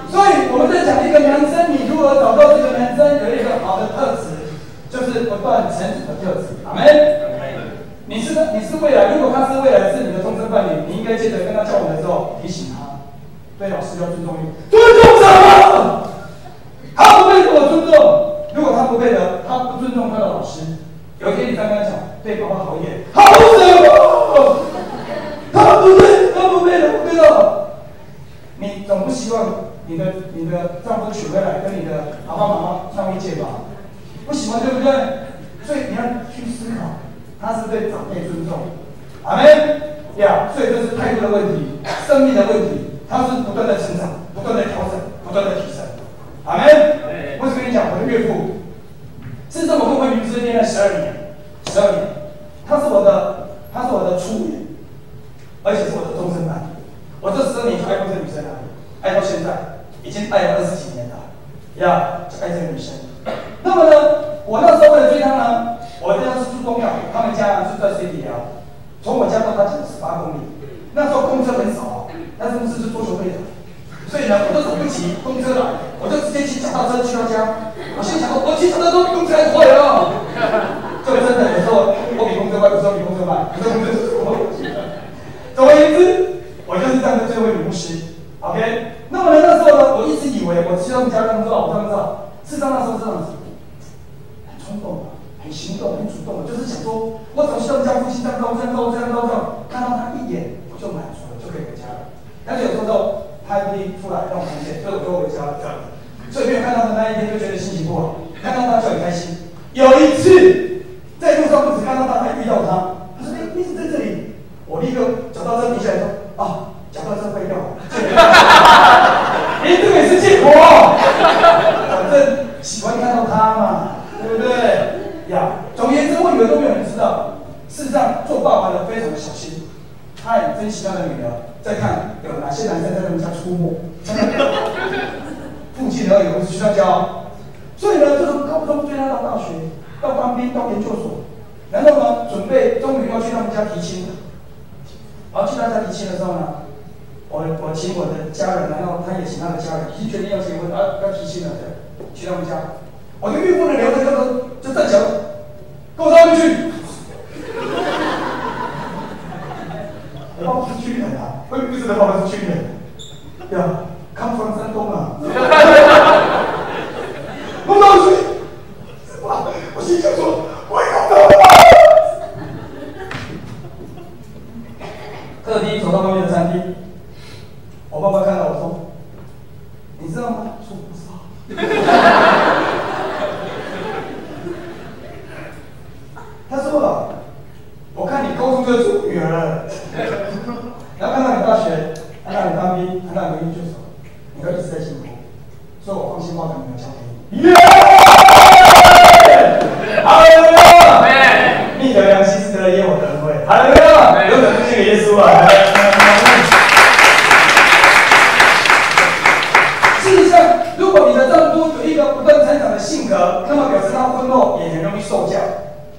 所以我们在讲一个男生，你如何找到这个男生有一个好的特质，就是不断成长的特质。阿门。你是未来，如果他是未来是你的终身伴侣，你应该记得跟他交往的时候提醒他，对老师要尊重你，尊重什么？他不配得我尊重。如果他不配得，他不尊重他的老师，有一天你再跟他讲，对爸爸好一点，好什么？他不对，他不配得，不配得。你总不希望你的丈夫娶回来跟你的爸爸妈妈上一届吧？不喜欢，对不对？所以你要去思考。他是对长辈尊重，阿门呀，所以这是态度的问题，生命的问题，他是不断的成长，不断的调整，不断的提升，阿门。我只跟你讲，我的岳父是这么跟我女士恋爱12年，他是我的初恋，而且是我的终身伴侣。我这12年就爱过这个女生了，爱到现在，已经爱了20几年了，呀，就爱这个女生。那么呢，我那时候为了追她呢。我家是住东港，他们家是在水底寮，从我家到他家18公里。那时候公车很少，但是公司是做球队的，所以呢，我都等不及公车来，我就直接骑脚踏车去他家。我心想，我骑脚踏车比公车还快啊！这个真的有时候我比公车快，有时候比公车慢，有时候公车是我。总而言之，我就是这样的最后一个牧师。OK， 那么呢，那时候呢，我一直以为我去他们家工作，我当知道，事实上那时候这样子，很冲动。很行动，很主动，就是想说，我总是要这样夫妻这样看到他一眼我就满足了，就可以回家了。但是有时候他不一定出来让我看见，所以我就回家了这样子。所以没有看到的那一天就觉得心情不好，看到他就很开心。有一次在路上不止看到他，还遇到他，他说：“你怎么在这里？”我立刻脚踏车停下来说：“啊，脚踏车坏掉了。”这个也是借口哦，反正喜欢看到他嘛，对不对？总而言之，我以为都没有人知道。事实上，做爸爸的非常的小心，他很珍惜他的女儿，在看有哪些男生在他们家出没。附近而已，不是去他家。所以呢，就从高中追他到大学，到当兵，到研究所，然后呢，准备终于要去他们家提亲了。然后去他家提亲的时候呢，我请我的家人，然后他也请他的家人，已经决定要结婚，要提亲了，对，去他们家。我跟岳父呢聊着就站起来，跟我到那边去。我爸爸是军人啊，我也不知道爸爸是军人。呀，come from 山东啊。我到去，容易受教，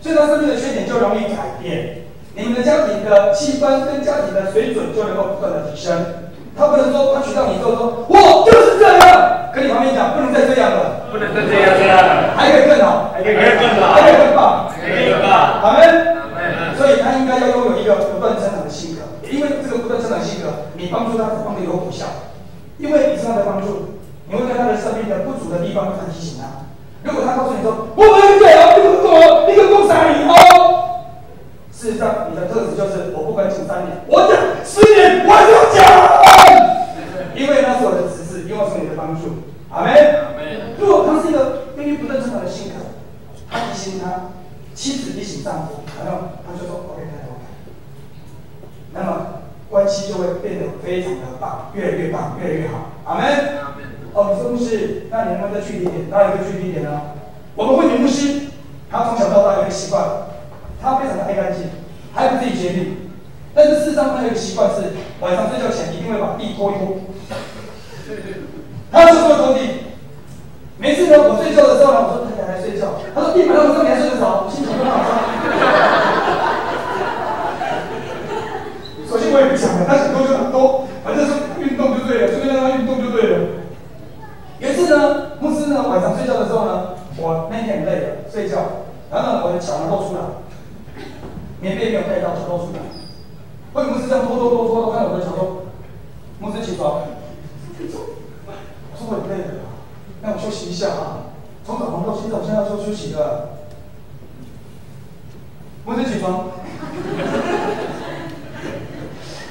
所以他生命的缺点就容易改变。你们的家庭的气氛跟家庭的水准就能够不断的提升。他不能说他娶到你之后说我就是这样，跟你旁边讲不能再这样了，
不能再这样，
还可以更好，
还可以更好，
还可以更棒，
还可以更棒。
阿门。所以他应该要拥有一个不断成长的性格，因为这个不断成长的性格，你帮助他才帮得有果效。因为你是他的帮助，你会在他的生命的不足的地方不断提醒他。如果他告诉你说我们对啊，你不懂，你个共产党哦，事实上你的特质就是我不管讲3年，我讲10年，我就讲，因为那是我的指示，因为是你的帮助。阿门。如果他是一个愿意不断成长的性格，他提醒他。妻子提醒丈夫，然后他就说 OK， 那么关系就会变得非常的棒，越来越棒，越来越好。阿门。哦，你说牧师，那你能不能再具体一点？哪有一个具体一点呢？我们会员牧师，他从小到大有一个习惯，他非常的爱干净，还不自己决定。但是事实上他有一个习惯是，晚上睡觉前一定会把地拖一拖。他就是会拖地。每次呢，我睡觉的时候呢，我说太太来睡觉，他说地板那么脏，你还睡得着？心情就很好受。首先我也不想了，他想多就很多，反正是运动就对了，随便让他运动就对了。有一次呢，牧师呢晚上睡觉的时候呢，我那天很累了，睡觉，然后呢我的脚呢露出来，棉被没有盖到，脚露出来。为什么是这样拖，看着我的脚说，牧师起床。我说我很累了。让我休息一下啊！从早上到现在，我现在要休息了。我在起床。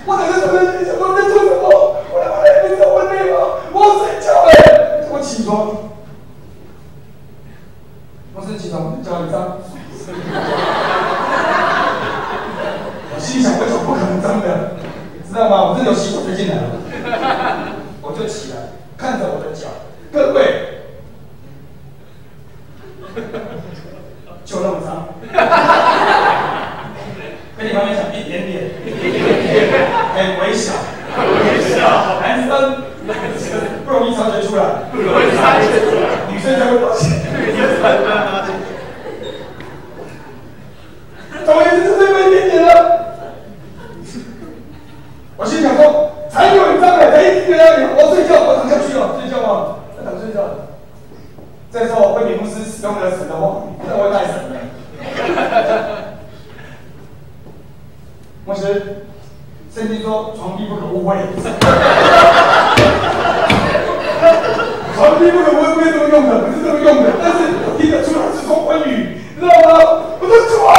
我在做什么？我在做什么？我他妈累，你知道我累吗？我要睡觉了。我起床。我是起床，脚很脏。我心里想，我脚不可能脏的，知道吗？我真的有洗手才进来了。我就起来，看着我的脚。各位，就那么脏，跟你旁边讲一点点，很微小，男生不容易察觉出来，女生才会发现。总而言之，就这么一点点了。我心想说，才有你脏的，才一定要你，我睡觉，我躺下去了，睡觉嘛。想睡觉，这时候会牧师使用了神的话语，这会太神了。牧师，圣经说床地不可污秽，床地不可污秽不是这么用的，不是这么用的，但是我听得出来是说关语，知道吗？我说主啊！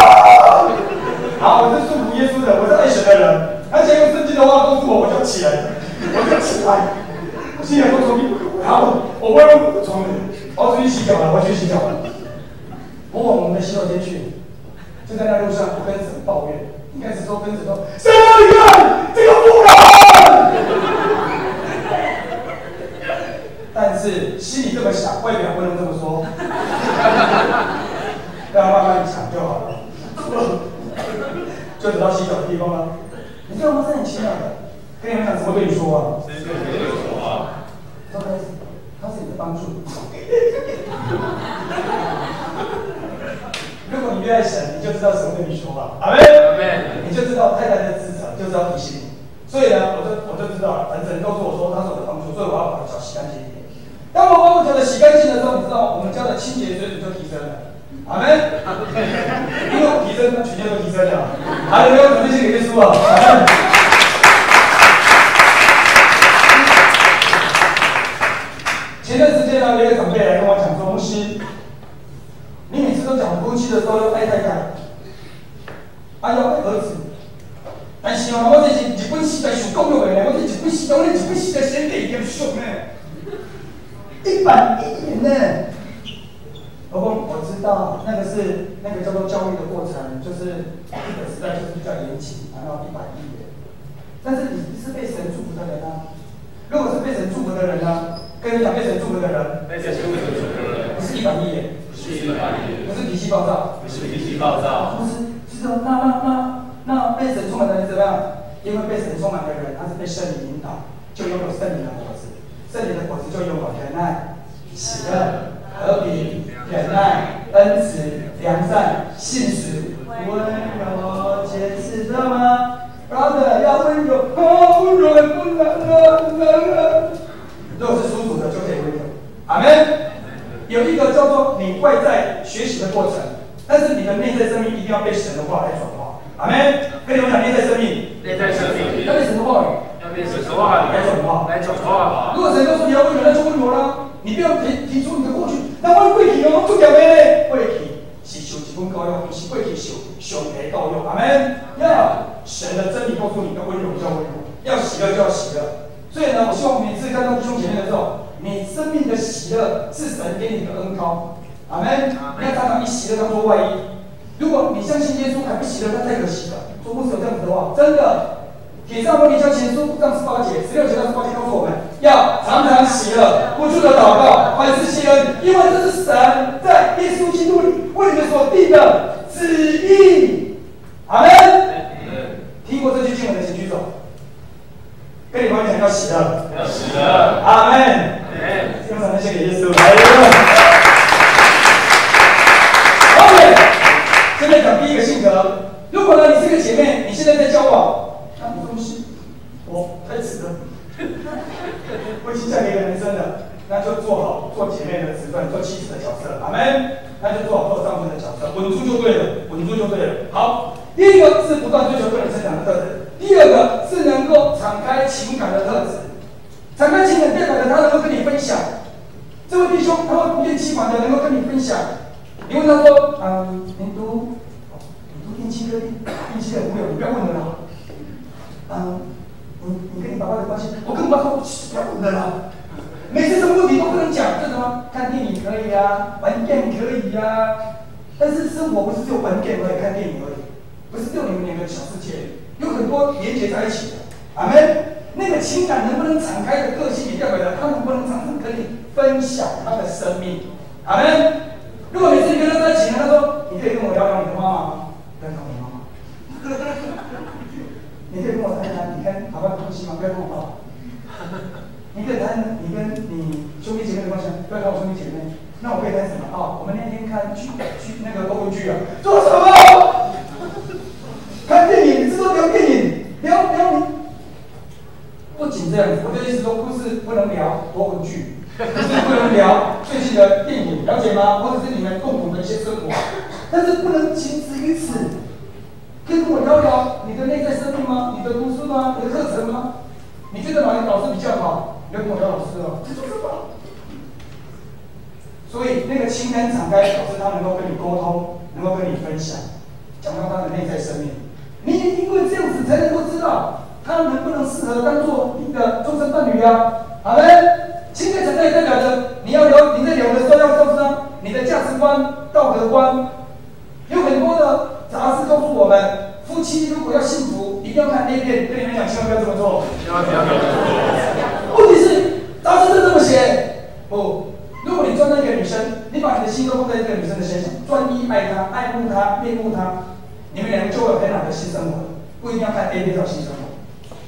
好，我是祝福耶稣的，我是爱神的人，他想用圣经的话告诉我，我就起来了，我就起来。我心想说床地不可污秽，好。我不用我床帘，我要出去洗脚了，我去洗脚了。我往我们的洗手间去，就在那路上，我跟神抱怨，应该是说跟神说：“神啊，你看这个妇人。”但是心里这么想，外表不能这么说，让他慢慢想就好了。就等到洗脚的地方了。你知道吗？这很奇妙的。跟你们讲什么对你说啊？谁对你说话？都开始。他是你的帮助。如果你越爱神，你就知道神对你说话。阿门。你就知道太太的职责，就知道提醒你。所以呢，我就知道了。神告诉我说他是我的帮助，所以我要把脚洗干净一点。当我把我脚的洗干净的时候，你知道我们家的清洁水准就提升了。阿门。因为我提升，那全家都提升了。还有没有感谢给耶稣啊？阿门。前段时间呢，有一个长辈来跟我讲说：“牧师，你每次都讲夫妻的时候要爱太太，要爱儿子，但是哦，我这是日本时代上讲落来，我这日本时代，我这日本时代先得严肃呢，110年呢。我知道那个叫做教育的过程，就是日本时代就是比较严谨，然后110年。但是你是被神祝福的人啊，如果是被神祝福的人呢？”跟你讲，被神祝福的人，不是110年，不是脾气暴躁，不是，是说那被神充满的人怎么样？因为被神充满的人，他是被圣灵引导，就拥有圣灵的果子，圣灵的果子就拥有仁爱、喜乐、和平、忍耐、恩慈、良善、信实、温柔、节制，知道吗？然后呢，要温柔，温柔很不难啊。如果是属主的，就可以温柔。阿门。有一个叫做你外在学习的过程，但是你的内在生命一定要被神的话来转化。阿门。跟你们讲内在生命，
内在生命
要被神的话语，
要被神的话语
来转化，
来转化。
如果神告诉你要温柔，那就温柔啦。你不要提出你的过去，那我过去哦，做掉咩咧？过去是受一份教育，不是过去受上帝教育。阿门。要神的真理告诉你，要温柔就要温柔，要喜乐就要喜乐。所以呢，我希望每次看到弟兄姐妹的时候，你生命的喜乐是神给你的恩膏。阿门。不要常常以喜乐当作外衣。如果你相信耶稣还不喜乐，那太可惜了。说不是有这样子的话，真的。铁上摩尼教前书章18节、16节到18节告诉我们，要常常喜乐，不住的祷告，凡事谢恩，因为这是神在耶稣基督里为你们所定的旨意。阿门。听过这句经文的请举手。跟你们讲要喜乐，
要喜乐。
阿门。用掌声献给耶稣。好嘞。现在讲第一个性格。如果呢，你是个姐妹，你现在在交往，那你东西，我太迟了，我已经嫁给一个男生了，那就做好做姐妹的职分，做妻子的角色。阿门。那就做好做丈夫的角色，稳住就对了，稳住就对了。好，第一个是不断追求个人成长的特质，第二个是能够敞开情感的特质。敞开情感代表着他能够跟你分享，这位弟兄他会不厌其烦的能够跟你分享。你问他说，你读电机科，电机很无聊，你不要问了啦。你跟你爸爸的关系，我跟我爸说，不要问了啦。每次什么问题都不能讲，这什么看电影可以啊，玩 game 可以啊，但是生活不是只有玩 game 而已，看电影而已，不是只有你们两个小世界，有很多连结在一起的。阿门。那个情感能不能敞开的个性，也代表着他能不能常常跟你分享他的生命。阿门。如果每次你跟他在一起，他说你可以跟我聊聊你的妈妈吗？不要讲你妈妈。你可以跟我谈一谈你跟爸爸的关系吗？不要跟我爸爸。你可以谈你跟你兄弟姐妹的关系，不要谈我兄弟姐妹。那我可以谈什么？我们那天看那个偶文剧啊，做什么？看电影，是说聊电影，聊你。不仅这样子，我的意思说，不是不能聊偶文剧，不是不能聊最近的电影，了解吗？或者是你们共同的一些生活，但是不能仅止于此。可以跟我聊聊你的内在生命吗？你的读书吗？你的课程吗？你觉得哪个老师比较好？你要跟我聊老师哦，这就是吧。所以那个情感敞开，表示他能够跟你沟通，能够跟你分享，讲到他的内在生命。你也因为这样子才能够知道他能不能适合当做你的终身伴侣啊。好嘞，情感敞开代表着你在聊的时候要告诉他你的价值观、道德观。有很多的杂志告诉我们，夫妻如果要幸福，一定要看 A 片。跟你们讲，千万不要这么做。
千万不要这么做。
问题是，杂志就这么写。不，如果你专爱一个女生，你把你的心都放在这个女生的身上，专一爱她、爱慕她、恋慕她，你们两个就会有很好的性生活。不一定要看 A 片叫性生活，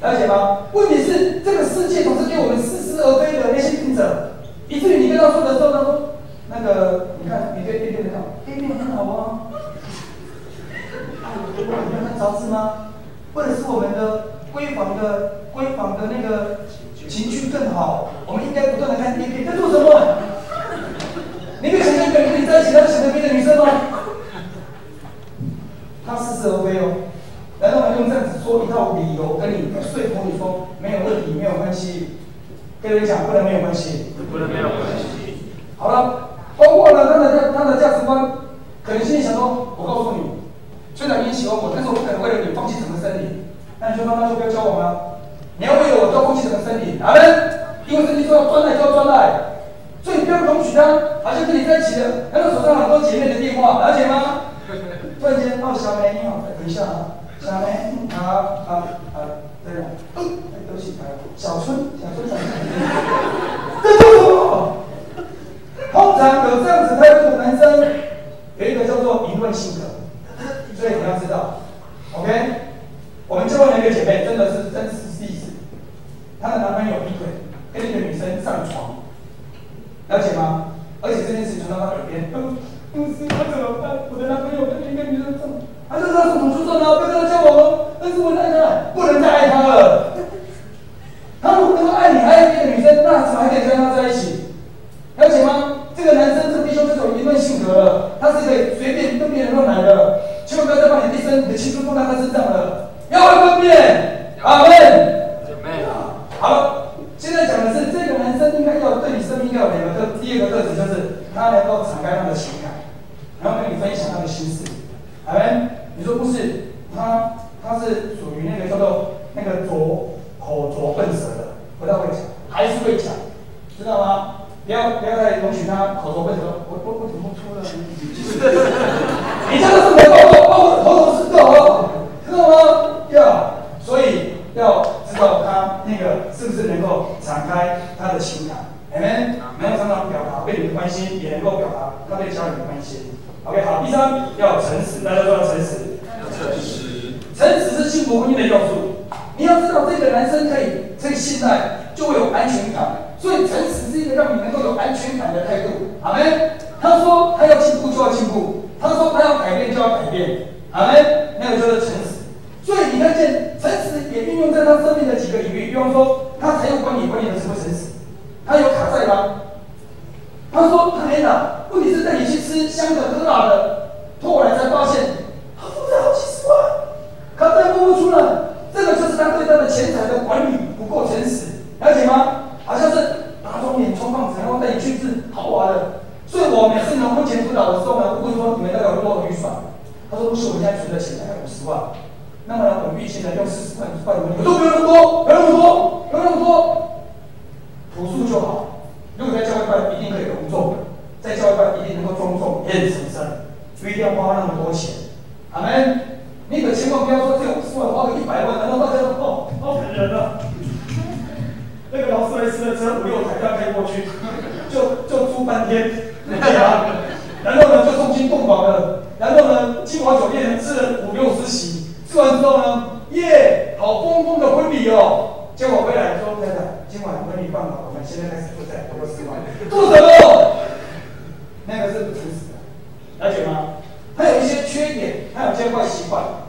了解吗？问题是，这个世界总是给我们似是而非的那些评者，以至于你跟他说的时候，他说：“那个，你看，你对 A 片很好 ，A 片很好啊。”你要看杂志吗？为了使我们的闺房的那个情趣更好，我们应该不断的看 A 片，在做什么？你可以想象一个人跟你在一起，他是想着别的女生吗？他似是而非哦。难道他用这样子说一套理由跟你说服你说没有问题，没有关系？跟人讲不能没有关系，
不能没有关系。
好了，包括呢他的价值观，可能心里想说，我告诉你。虽然你很喜欢我，但是我不可能为了你放弃整个森林。那你说那就不要交往了。你要为了我，就要放弃整个森林。阿门。因为圣经说要专爱，就要专爱，所以不要容许他好像跟你在一起的，拿到手上很多姐妹的电话，了解吗？突然间，小梅你好，等一下啊，小梅，对了，对不起，小春，这做什么？通常有这样子态度的男生，有一个叫做淫乱性格。所以你要知道 ，OK， 我们教会那个姐妹真的是真实例子，她的男朋友劈腿，跟一个女生上床，了解吗？而且这件事传到她耳边，师傅怎么办？我的什么出色呢？不要跟他交往哦，但是我爱他，不能再爱他了。他如果能够爱你，还爱别的女生，那怎么还可以跟他在一起？了解吗？这个男生，这个弟兄就是有言论性格了，他是可以随便跟别人乱来的，千万不要再把你的一生、你的青春放在他身上了，要会分辨。阿门。好了，现在讲的是这个男生应该要对你生命应该有两个特，第二个特质就是他能够敞开他的情感，然后跟你分享他的心事。阿门。你说不是，他是属于那个叫做那个口拙笨舌的，不太会讲，还是会讲，知道吗？不要再容许他口拙笨舌，我怎么出了？你这个是没报头头是道，知道吗？所以要知道他那个是不是能够敞开他的情感，能够常常表达对你的关心，也能够表达他对家人的关心。OK， 好，第三要诚实，大家都要诚实。诚实是幸福婚姻的要素。你要知道，这个男生可以信赖，就会有安全感。所以诚实是一个让你能够有安全感的态度。阿门。他说他要进步就要进步，他说他要改变就要改变。阿门。那个就是诚实。所以你看见诚实也运用在他生命的几个领域，比方说他财务管理的诚不诚实？他有卡债吗？他说他没拿，问题是带你去吃香的喝辣的，后来才发现他负债好几十万，卡债付不出来。这个就是他对他的钱财的管理不够诚实，了解吗？好像是打肿脸充胖子，然后带你去吃豪华的。所以我每次呢婚前辅导的时候呢，我会说你们大概有多少预算？他说不是，我现在存的钱大概50万。那么呢，我们预计呢用40万100万，我说不用那么多，不用那么多，不用那么多，朴素就好。如果在教会办，一定可以隆重；在教会办，一定能够庄重，也很神圣，不一定要花那么多钱。阿门。你可千万不要说只有50万，花个100万，然后大家都好感人啊！那个劳斯莱斯的车5、6台这样开过去，就租半天，对吧？然后呢，就送进洞房了。然后呢，金华酒店吃了50、60席，吃完之后呢，耶，好丰丰的婚礼哦。结果回来说，太太，今晚婚礼办好，我们现在开始负债，60万，做什么？那个是不诚实的，了解吗？他有一些缺点，他有些坏习惯。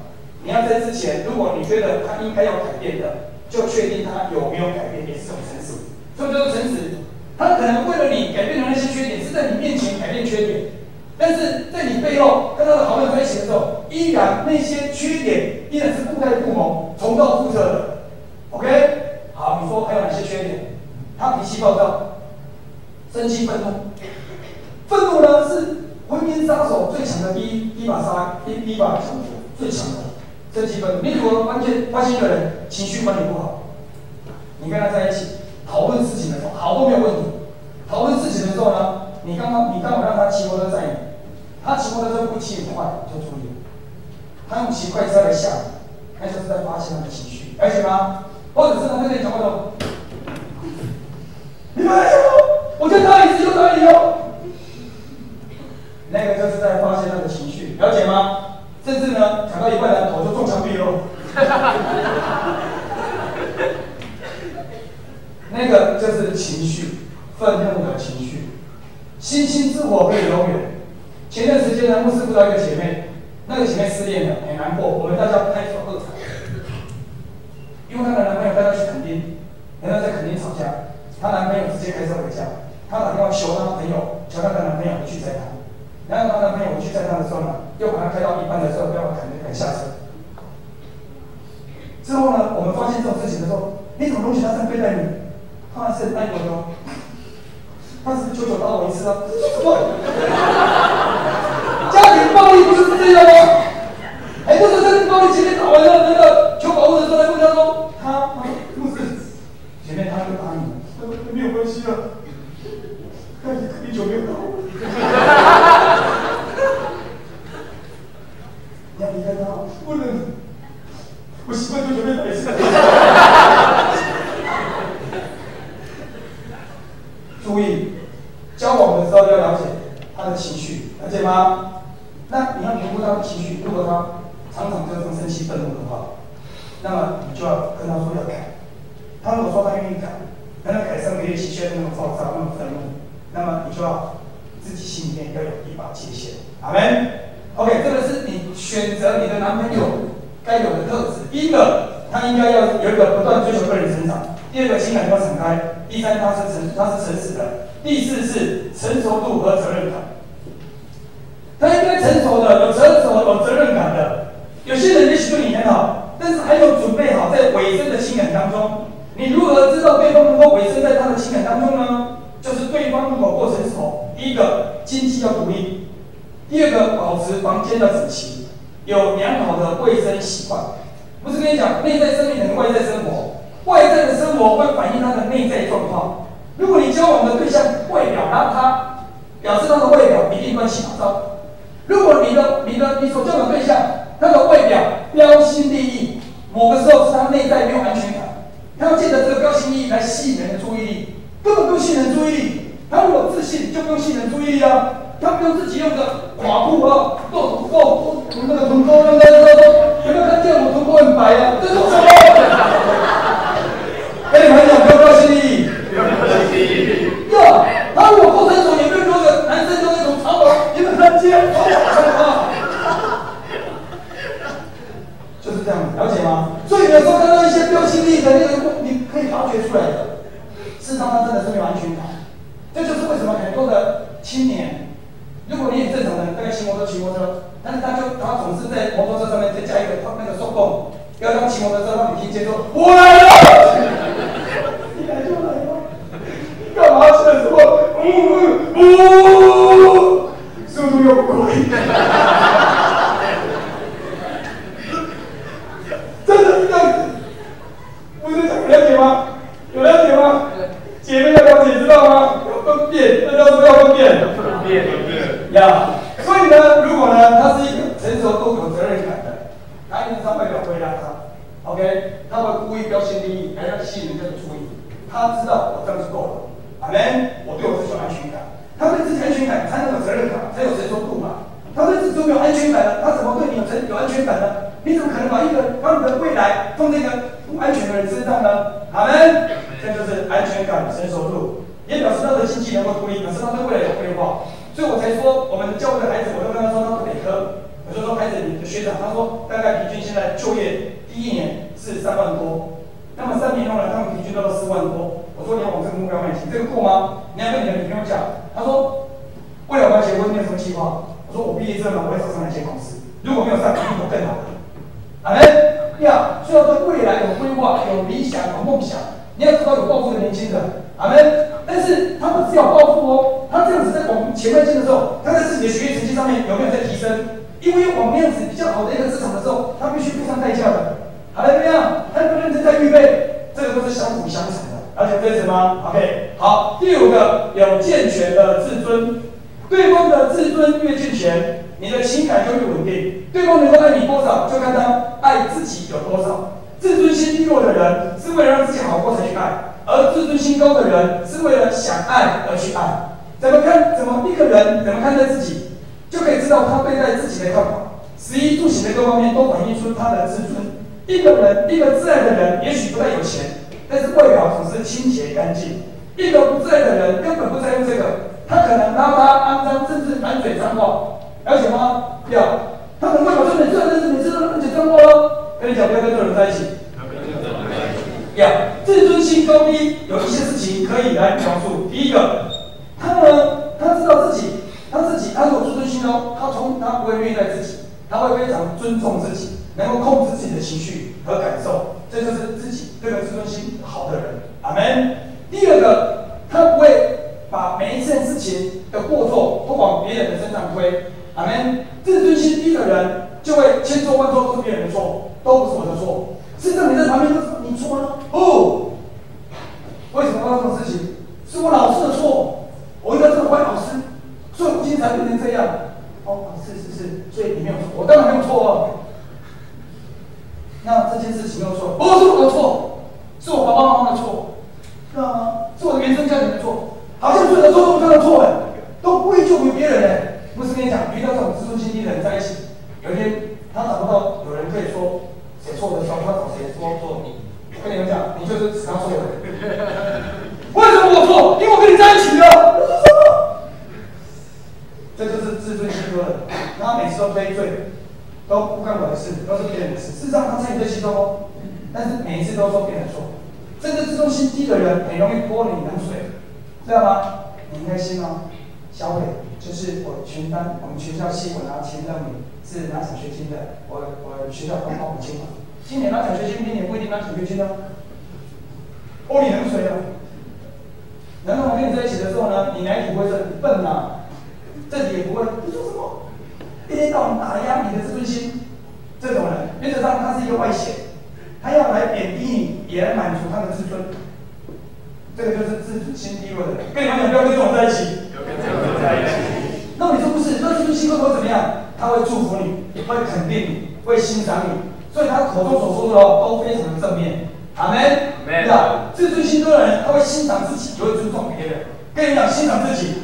你要在之前，如果你觉得他应该要改变的，就确定他有没有改变，也是种诚实。什么叫做诚实？他可能为了你改变的那些缺点，是在你面前改变缺点，但是在你背后跟他的好朋友在一起的时候，依然那些缺点依然是固态复萌、重蹈覆辙的。OK， 好，你说还有哪些缺点？他脾气暴躁，生气愤怒。愤怒呢是婚姻杀手最强的第一把枪，最强的。生气愤怒，你如果发现一个人情绪管理不好，你跟他在一起讨论事情的时候，好都没有问题。讨论事情的时候呢，你刚好让他骑摩托车载你，他骑摩托车不骑很快，就注意了。他用骑快车来吓你，那就是在发泄他的情绪，了解吗？或者是他在跟你讲话说：“你们来什么？我再打一次就打你哦。”那个就是在发泄他的情绪，了解吗？甚至呢，讲到一半呢，头就撞墙壁喽。那个就是情绪，愤怒的情绪。星星之火可以燎原。前段时间呢，牧师辅导一个姐妹，那个姐妹失恋了，很难过，我们大家拍手喝彩。因为她的男朋友带她去垦丁，然后在垦丁吵架，她男朋友直接开车回家，她打电话求她男朋友回去载她。然后她男朋友回去载她的时候呢，又把她开到一半的时候，要把赶下车。之后呢，我们发现这种事情的时候，你怎么容许他这样对待你？他还是很爱我的哦。他是不是久打我一次啊？这是什么？家庭暴力不就是这样吗？很多时候家庭暴力前面打完了，那个求保护的时候来问他说，他不是前面他就打你，他说没有关系啊，他你久没有打我。你要离开他，不能。我习惯就随便打一次。注意，交往的时候要了解他的情绪，了解吗？那你要评估他的情绪，如果他常常就这么生气、愤怒的话，那么你就要跟他说要改。他如果说他愿意改，那改3个月期却那么暴躁、那么愤怒，那么你就要自己心里面要有一把界限。阿门。OK， 这个是你选择你的男朋友该有的特质。第一个，他应该要有一个不断追求个人成长；第二个，情感要敞开；第三，他是诚实的；第四是成熟度和责任感。他应该成熟的，有责任感的。有些人也许对你很好，但是还没有准备好在委身的情感当中。你如何知道对方能够委身在他的情感当中呢？就是对方如果够成熟，第一个经济要独立，第二个保持房间的整齐，有良好的卫生习惯。不是跟你讲，内在生命等于外在生活，外在的生活会反映他的内在状况。如果你交往的对象外表邋遢，表示他的外表一定乱七八糟。如果你所交往的对象，他的外表标新立异，某个时候是他内在没有安全感，他要借着这个标新立异来吸引人的注意力，根本不用吸引人注意力。他如果自信，就不用吸引人注意力啊。他不用自己用个垮裤啊，那个臀沟，有没有看见我臀沟很白啊？这是什么？跟你们讲，不要标新立异。呀，他如果够成熟，也没有说个男生就那种长发，有没有看见？就是这样，了解吗？所以有时候看到一些标新立异的那个，你可以发掘出来的，事实上他真的是没有安全感。这就是为什么很多的青年，如果你很正常的，大概骑摩托，但是他总是在摩托车上面再加一个那个手动，要让骑摩托车让你听见说我来了，你来就来吧，干嘛去了什么？速度又不快，真的是这样子，不是讲了解吗？有了解吗？姐妹要了解知道吗？分辨，那叫什么叫分辨？分辨呀。所以呢，如果呢，他是一个成熟度有责任感的，他一定是外表不会邋遢 ，OK， 他会故意标新立异，来让吸引人家的注意。他知道我这样就够了，阿门。我对我自己有安全感，他对自己安全感才能有责任感，才有成熟度嘛。他对自己都没有安全感了，他怎么对你有安全感呢？你怎么可能把你的未来放这个不安全的人身上呢？阿门。这就是安全感、成熟度，也表示他的经济能够独立，表示他对未来有规划。所以我才说，我们教会的孩子，我都跟他说他不得科。我就说孩子，你的学长，他说大概平均现在就业第一年是3万多，那么3年后呢，他们平均都到4万多。我说你要往这个目标迈进，这个够吗？你要跟你的女朋友讲。他说，未来我要结婚，你有什么计划？我说我毕业之后呢，我会找上一间公司，如果没有上，一定有更好的。阿门呀！所以要对未来有规划、有理想、有梦想。你要知道有抱负的年轻人，阿门。但是他不只有抱负哦，他这样子在往前迈进的时候，他在自己的学业成绩上面有没有在提升？因为往那样子比较好的一个职场的时候，他必须付上代价的。好了，怎么样？他不认真在预备，这个都是相辅相成的，了解这意思吗 ？OK， 好。第5个，有健全的自尊，对方的自尊越健全，你的情感就越稳定。对方能够爱你多少，就看他爱自己有多少。自尊心低落的人是为了让自己好过才去爱，而自尊心高的人是为了想爱而去爱。怎么一个人怎么看待自己，就可以知道他对待自己的看法。食衣住行的各方面都反映出他的自尊。一个自爱的人，也许不太有钱，但是外表总是清洁干净。一个不自爱的人根本不在乎这个，他可能邋遢、肮脏，甚至满嘴脏话，了解吗？他可能外表说你这，但是你知道满嘴脏话咯。跟你讲，不要跟这种人在一起。自尊心高低有一些事情可以来描述。第一个，他知道自己，他有自尊心哦，他不会虐待自己，他会非常尊重自己，能够控制自己的情绪和感受，这就是自己这个自尊心好的人。阿门。第二个，他不会把每一件事情的过错都往别人的身上推。阿门。自尊心低的人就会千错万错都是别人的错，都不是我的错。事实上，你在旁边说你错了哦，为什么发生这种事情？是我老师的错，我应该是个坏老师，所以我今天才变成这样。哦，是，所以你没有错，我当然没有错哦。那这件事情没有错，不是我的错，是我爸爸妈妈的错，知道吗？是我的原生家庭的错，好像所有的错都是他的错哎，都归咎于别人哎。不是跟你讲，遇到这种自尊心低的人在一起，有一天他找不到有人可以说谁错的时候，他找谁说你。我跟你们讲，你就是只当错的人。为什么我错？因为我跟你在一起了。这就是自尊心低的人，他每次都推罪。都不干我的事，都是别人的事。事实上，他参与在其中哦，但是每一次都说别人错。真正自重心低的人，很容易泼你冷水，知道吗？你应该信哦。小伟就是我们学校系我拿前3名是拿奖学金的，我学校刚报补清嘛。今年拿奖学金，明年不一定拿奖学金哦。泼你冷水了。然后我跟你在一起的时候呢，你哪里不会说你笨啊？这里也不会，你说什么？一天到晚打压你的自尊心，这种人原则上他是一个外显，他要来贬低你，也来满足他的自尊。这个就是自尊心低落的人。跟你们讲，不要跟这种人在一起。不要跟这种人在一起。那你说不是？那自尊心会怎么样？他会祝福你，会肯定你，会欣赏你，所以他口中所说的都非常的正面。阿门。对吧？自尊心多的人，他会欣赏自己，也会尊重别人。跟你讲，欣赏自己，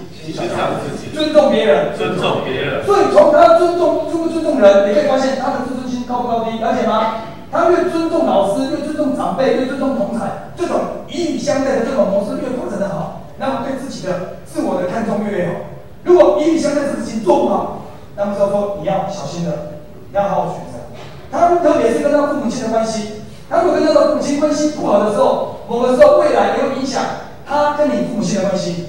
尊重别人，
尊重别人。
所以从他尊不尊重人，你可以发现他的自尊心高不高低，了解吗？他越尊重老师，越尊重长辈，越尊重同才，这种以礼相待的这种模式越发展的好，那么对自己的自我的看重越好。如果以礼相待这个事情做不好，那么就说你要小心的，你要好好选择。他特别是跟他父母亲的关系，他如果跟他的父母亲关系不好的时候，某个时候未来也会影响他跟你父母亲的关系。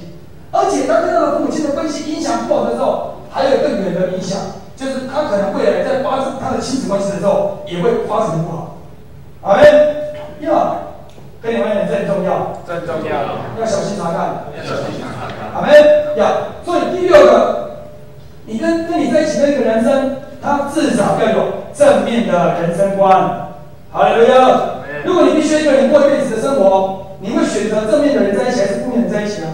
而且他跟他的父母亲的关系影响不好的时候，还有更远的影响，就是他可能未来在发展他的亲子关系的时候，也会发展的不好。好嘞，跟你们讲，这很重要，
这很重要，
要小心查看，
要小心查看。
好嘞，所以第6个，你跟你在一起的一个男生，他至少要有正面的人生观。好嘞，如果你必须一个人过一辈子的生活，你会选择正面的人在一起，还是负面的人在一起呢？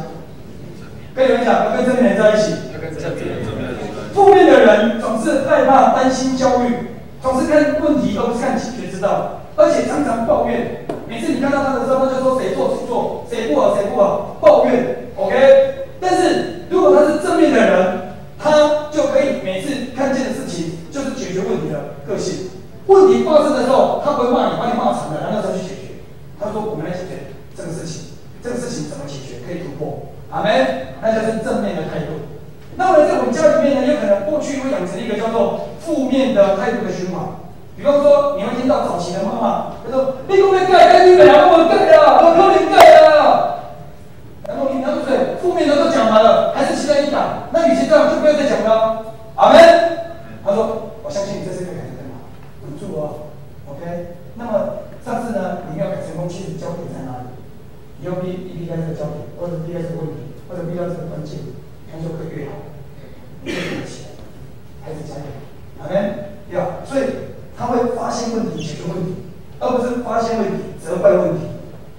跟你们讲，要跟正面的人在一起。
要跟正面的人。
负面的人总是害怕、担心、焦虑，总是看问题而不是看解决之道，而且常常抱怨。每次你看到他的时候，他就说谁做谁错，谁不好谁不好，抱怨。OK， 但是如果他是正面的人，他就可以每次看见的事情就是解决问题的个性。问题发生的时候，他不会骂你，把你骂惨了，然后才去解决。他说：“我们来解决这个事情，这个事情怎么解决，可以突破。”阿门，那就是正面的态度。那么在我们家里面呢，有可能过去会养成一个叫做负面的态度的循环。比方说，你会听到早期的妈妈，她说：“你可不可以改你了？我改了，我可以改了。”然后你对不对？负面的都讲完了，还是期待你改。那与其这样，就不要再讲了。阿门。他说：“我相信你这次会改得更好，稳住哦。”OK。那么上次呢，你要改成功，其实焦点在哪里？你要避开这个焦点，或者避开这个问题，或者避开这个关键，那就会越好。越起来，还是加油。阿门。所以他会发现问题，解决问题，而不是发现问题，责怪问题。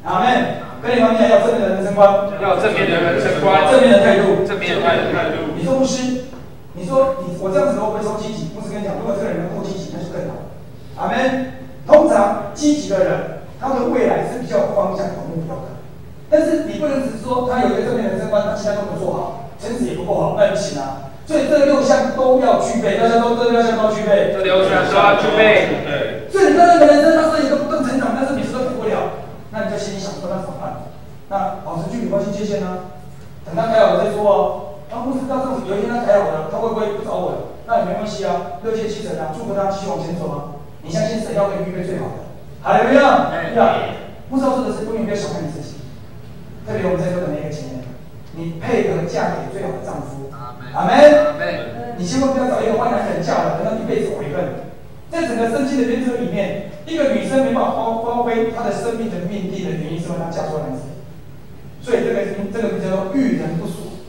阿门。跟你们讲，要正面的人生观，
要正面的人生观，
正面的态度，
正面的态度。
你说牧师，你说我这样子会不会说积极？牧师跟你讲，如果这个人能够积极，那就更好。阿门。通常积极的人，他的未来是比较有方向、有目标的。但是你不能只是说他有一个正面的人生观，他其他都没做好，成绩也不够好，那不行啊。所以这6项都要具备，这6项都具备。
这6项都要具备。对。
所以你看那个人生，他是一个不断成长，但是每次都改不了，那你就心里想说，那怎么办？那保持距离关系界限呢？等他改好了再说哦。那牧师到这有一天他改好了，他会不会不找我了？那也没关系啊，6届7成啊，祝福他继续往前走啊。你相信神要给你预备最好的。哈利路亚。牧师要说的是，永远不要小看你自己。特别我们在座的每一个前面，你配合嫁给最好的丈夫。阿门。你千万不要找一个坏男人嫁了，等到一辈子悔恨。在整个圣经的原则里面，一个女生没办法发挥她的生命的命定的原因，是因为她嫁错男子。所以这个名叫做遇人不淑。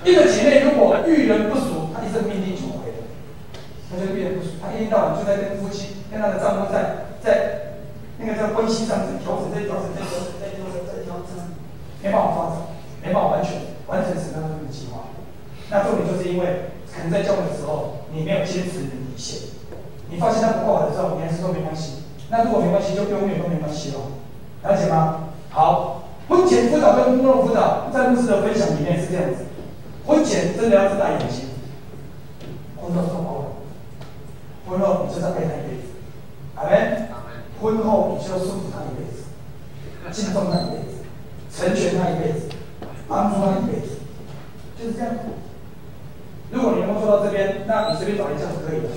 一个姐妹如果遇人不淑，她一生命定就毁了。她就遇人不淑，她一天到晚就在跟夫妻、跟她的丈夫在那个在关系上在调整，没办法发展，没办法完成神当中的计划。那重点就是因为可能在交往的时候，你没有坚持你的底线，你发现他不够好的时候，你还是说没关系。那如果没关系，就永远都没关系了，了解吗？好，婚前辅导跟婚后辅导，在牧师的分享里面是这样子：婚前真的要自大眼睛，婚后做包容，婚后你就是爱他一辈子，阿门。婚后你就要束缚他一辈子，敬重他一辈子，成全他一辈子，帮助他一辈子，就是这样。如果你能够做到这边，那你随便找一项就可以了。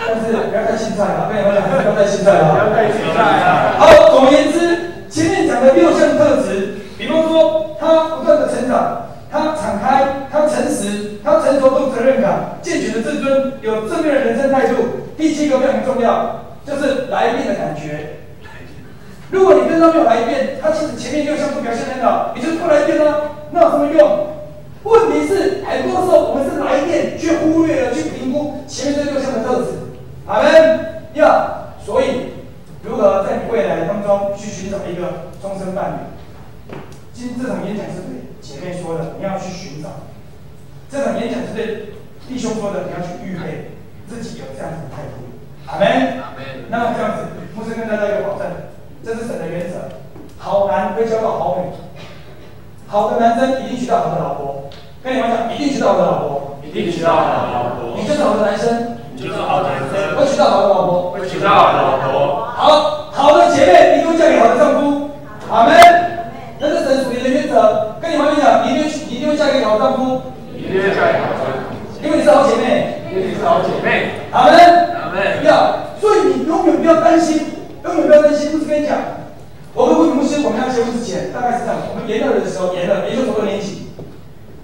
但是不要带青菜啊，跟你们讲，不要带青菜啊，
不要带青菜啊。
好，总而言之，前面讲的6项特质，比方说他不断的成长，他敞开，他诚实，他成熟度、责任感、健全的自尊，有正面的人生态度。第7个非常重要，就是来电的感觉。如果你跟他没有来电，他其实前面6项都表现很好，你就是不来电啊，那有什么用？问题是很多时候我们是来电，却忽略了去评估前面这6项的特质。阿门呀！所以如何在你未来当中去寻找一个终身伴侣？今这场演讲是对姐妹说的，你要去寻找；这场演讲是对弟兄说的，你要去预备自己有这样子的态度。阿门。那么这样子，牧师跟大家一个保证，这是神的原则：好男会交到好女，好的男生一定娶到好的老婆。跟你们讲，一定娶到好的老婆，
一定娶到好的老婆。
你就是好的男生，
你就是好的男生。
会娶到好的老婆，
会娶到好的老婆。
好的姐妹，一定会嫁给好的丈夫。阿门。那是神属灵的原则。跟你们讲，你一定会嫁给好的丈夫。
一定会嫁给好的丈夫。
因为你是好姐妹。
因为你是好姐妹。
阿门。
阿门。
要，所以你永远不要担心，永远不要担心。不是跟你讲，我跟魏牧师，我们要结婚之前，大概是这样：我们研2的时候，研究所2年级。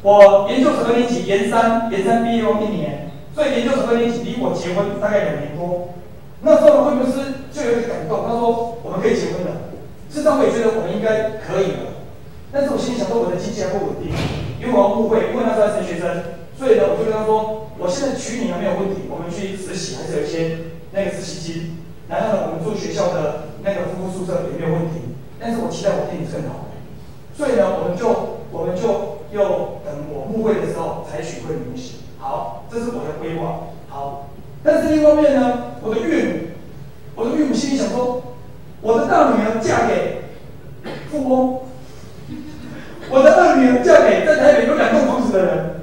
我研究所2年级，研3毕业后1年，所以研究所2年级离我结婚大概2年多。那时候呢，魏牧师就有点感动，他说我们可以结婚了。事实上我也觉得我们应该可以了，但是我心里想说我的经济还不稳定，因为我要误会，因为那时候还是学生，所以呢我就跟他说，我现在娶你还没有问题，我们去实习还是有一些那个实习金，然后呢我们住学校的那个夫妇宿舍也没有问题，但是我期待我对你更好，所以呢我们就又等我牧会的时候才娶会女婿。好，这是我的规划。好，但是另一方面呢，我的岳母心里想说，我的大女儿嫁给富翁，我的二女儿嫁给在台北有2栋房子的人，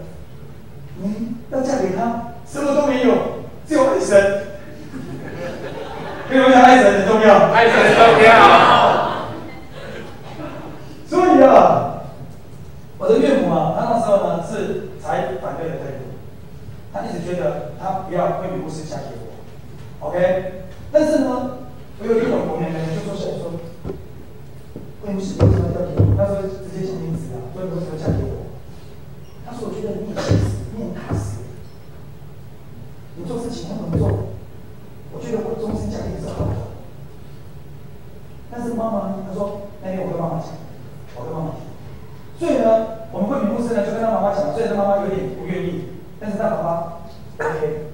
要嫁给他，什么都没有，只有爱神。跟你们讲，爱神很重要，
爱神很重要。
所以啊，我的岳母啊，她那时候呢是才反对的态度，她一直觉得她不要会女牧师嫁给我 ，OK？ 但是呢，我有一个我妹妹就说起来说，会牧师为什么要嫁给我？她说直接讲名字啊，为什么嫁给我？她说我觉得你很现实，你很踏实，你做事情很稳重，我觉得我终身嫁给你是好的。但是妈妈，她说那天我跟妈妈讲，我跟妈妈提。所以呢，我们慧敏牧师呢就跟他妈妈讲，虽然他妈妈有点不愿意，但是他妈妈 OK，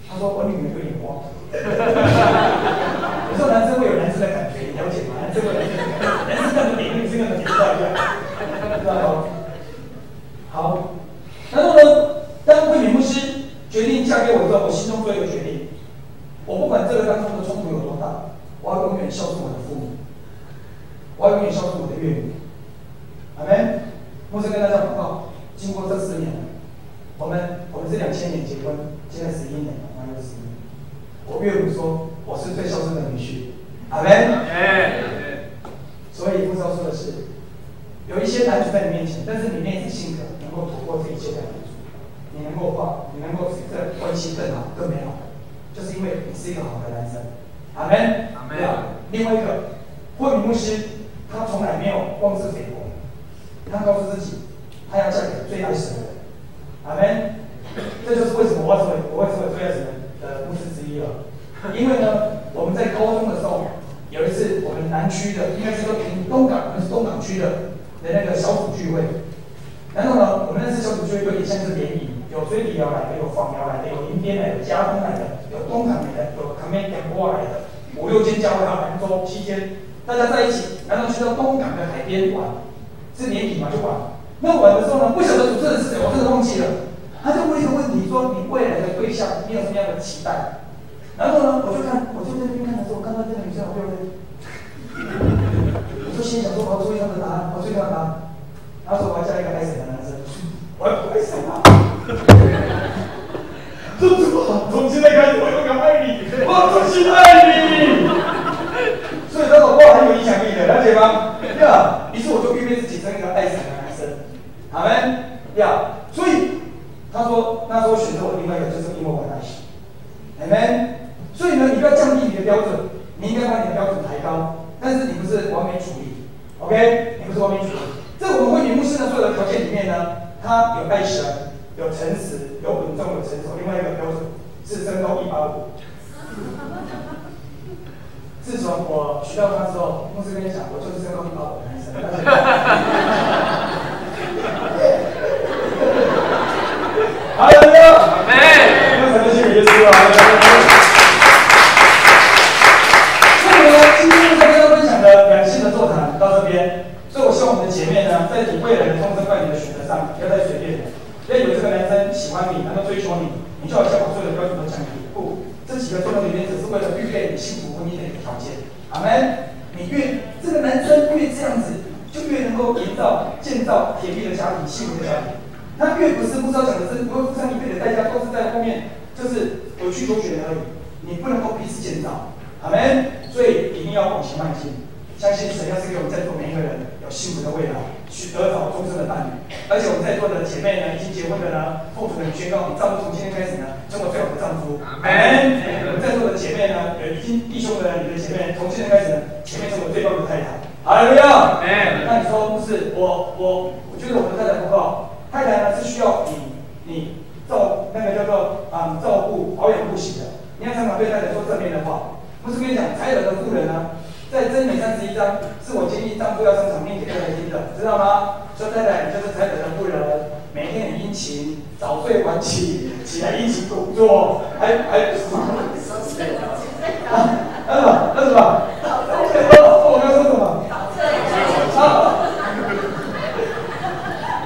他说我女儿有点慌。有时候男生会有男生的感觉，你了解吗？男生会有男生的感觉，男生这样子点，女生这样子点，知道吗？好，然后呢，当慧敏牧师决定嫁给我之后，我心中做一个决定，我不管这个当中的冲突有多大，我要永远孝顺我的父母，我要永远孝顺我的岳母。阿门。牧师跟大家报告，经过这4年了，我们是2000年结婚，现在11年了，马上就11年。我岳母说我是最孝顺的女婿，阿门。所以牧师要说的是，有一些男主在你面前，但是你那一次性格能够突破这一切的男主，你能够使这关系更好、更美好，就是因为你是一个好的男生，阿门。另外一个，慧敏牧师他从来没有妄自菲薄。他告诉自己，他要嫁给最爱神的人，阿门。这就是为什么我会成为最爱神的牧师之一了。因为呢，我们在高中的时候，有一次我们南区的，应该是说东港，我们是东港区的那个小组聚会。然后呢，我们那次小组聚会有点像是联谊，有水底寮来的，有访寮来的，有林边来的，嘉丰来的，有东港来的，有旁边点波来的，5、6间教会，还有兰州7间，大家在一起，然后去到东港的海边玩。是年底嘛，就玩。那玩的时候呢，不晓得主持人是谁，我真的忘记了。他就问一个问题，说你未来的对象，你有什么样的期待？然后呢，我就在那边看的时候，我看到这个女生好漂亮。我就心想说，我要注意她的答案，我注意她的答案。然后说我要嫁一个爱神的男生，我要爱神啊！这从现在开始，我永远爱你，我重新爱你。所以这种话很有影响力的，了解吗？呀，于是我就预备自己成一个爱神的男生，阿门。呀，所以他说那时候选择我另外一个就是因为我爱神，阿门。你的标准，你应该把你的标准抬高，但是你不是完美主义 ，OK？ 你不是完美主义。在我们婚礼牧师的所有的条件里面呢，他有爱神，有诚实，有稳重，有成熟。另外一个标准是身高185。自从我娶到他之后，牧师跟你讲，我就是身高185的男生。好了没有？没。那才能去耶稣啊！所以呢，今天跟大家分享的两性的座谈到这边。所以我希望我们的姐妹呢，在你未来的终身伴侣的选择上，不要再随便的。要以为这个男生喜欢你，能够追求你，你就要先把所有的标准都降低。不，这几个重要的原因只是为了预备你幸福婚姻的一个条件。阿门。你这个男生越这样子，就越能够建造甜蜜的家庭、幸福的家庭。他越不是不知道讲的是，不会付上一辈子的代价，都是在后面就是委曲求全而已。你不能够彼此建造。阿门。所以一定要往前迈进。相信神要是给我们在座每一个人有幸福的未来，去得着终身的伴侣。而且我们在座的姐妹呢，已经结婚的呢，奉主的宣告，你丈夫从今天开始呢，成为最好的丈夫。阿门。我们在座的姐妹呢，已经弟兄的你的姐妹，从今天开始呢，前面成为最棒的太太。哈利路亚。那你说不是？我觉得我的太太不够，太太呢是需要你那个叫做照顾保养不行的。你要常常对太太说正面的话。不是跟你讲，才有的妇人呢。在箴言31章，是我建议丈夫要常常念给太太听的，知道吗？说太太，你就是才德的妇人，每天很殷勤，早睡晚起，起来殷勤工作，还什么？那什么？我刚说什么？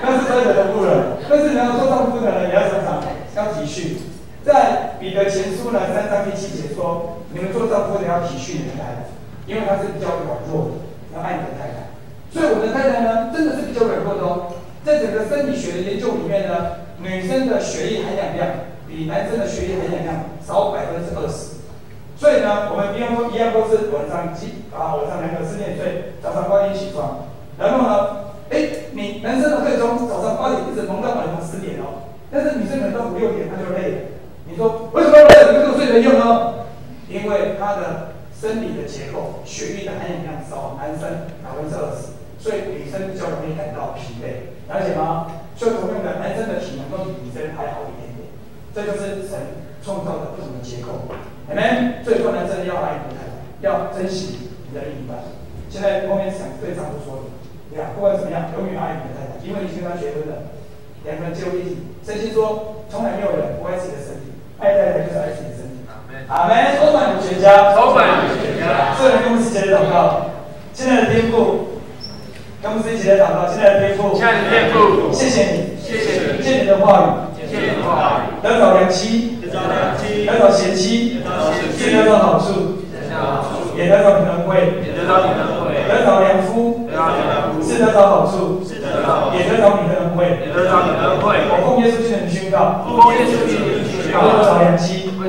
那是才德的妇人，但是你要做丈夫的人，也要常常要体恤。在彼得前书呢3章第7节说，你们做丈夫的要体恤你的太太。因为他是比较软弱的，要爱你的太太，所以我的太太呢，真的是比较软弱的哦。在整个生理学的研究里面呢，女生的血液含氧量比男生的血液含氧量少20%。所以呢，我们一样都是晚上2个4点睡，早上8点起床。然后呢，你男生可以从早上8点一直忙到晚上10点哦，但是女生可能到5、6点她就累了。你说为什么累？你这个睡没用呢？因为她的生理的结构，血液的含氧量少男生20%，所以女生比较容易感到疲惫，了解吗？所以同样的，男生的体能都比女生还好一点点，这就是神创造的不同的结构。Amen。所以说，男生要爱你的太太，要珍惜你的另一半。现在后面想对丈夫说的，不管怎么样，永远爱你的太太，因为你已经跟他结婚了，两个人结为一体。圣经说，从来没有人不爱自己的身体，爱太太就是爱自己的身体。阿门，充满你全家，充满你全家。这人跟牧师一起来祷告，亲爱的天父，跟牧师一起来祷告，亲爱的天父，亲爱的天父，谢谢你，谢谢你，谢谢你的话语，谢谢你的话语，得着良妻，得着贤妻，是得着好处，也得着你的恩惠，得着良夫，是得着好处，也得着你的恩惠，我奉耶稣基督的宣告，我得着良妻。会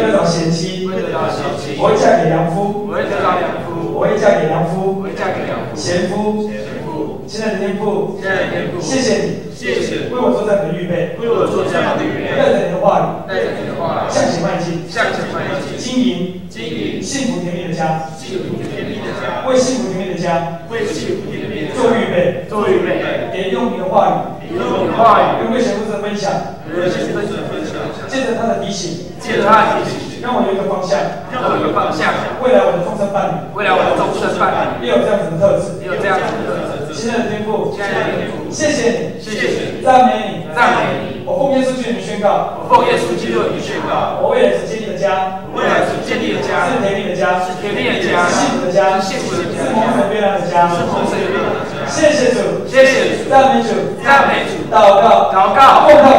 得着贤妻，我会嫁给良夫，我会嫁给良夫，贤夫。亲爱的天父，谢谢你，为我做这样的预备，带着你的话语，向前迈进，经营幸福甜蜜的家，为幸福甜蜜的家做预备，也用你的话语，跟魏贤牧师分享。借着他的提醒，让我有一个方向，未来我的终身伴侣，也有这样子的特质，亲爱的天父，谢谢你，赞美你，我奉耶稣基督的宣告，我未来所建立的家，是甜蜜的家，是幸福的家，是蒙神悦纳的家，谢谢主，赞美主，祷告，奉靠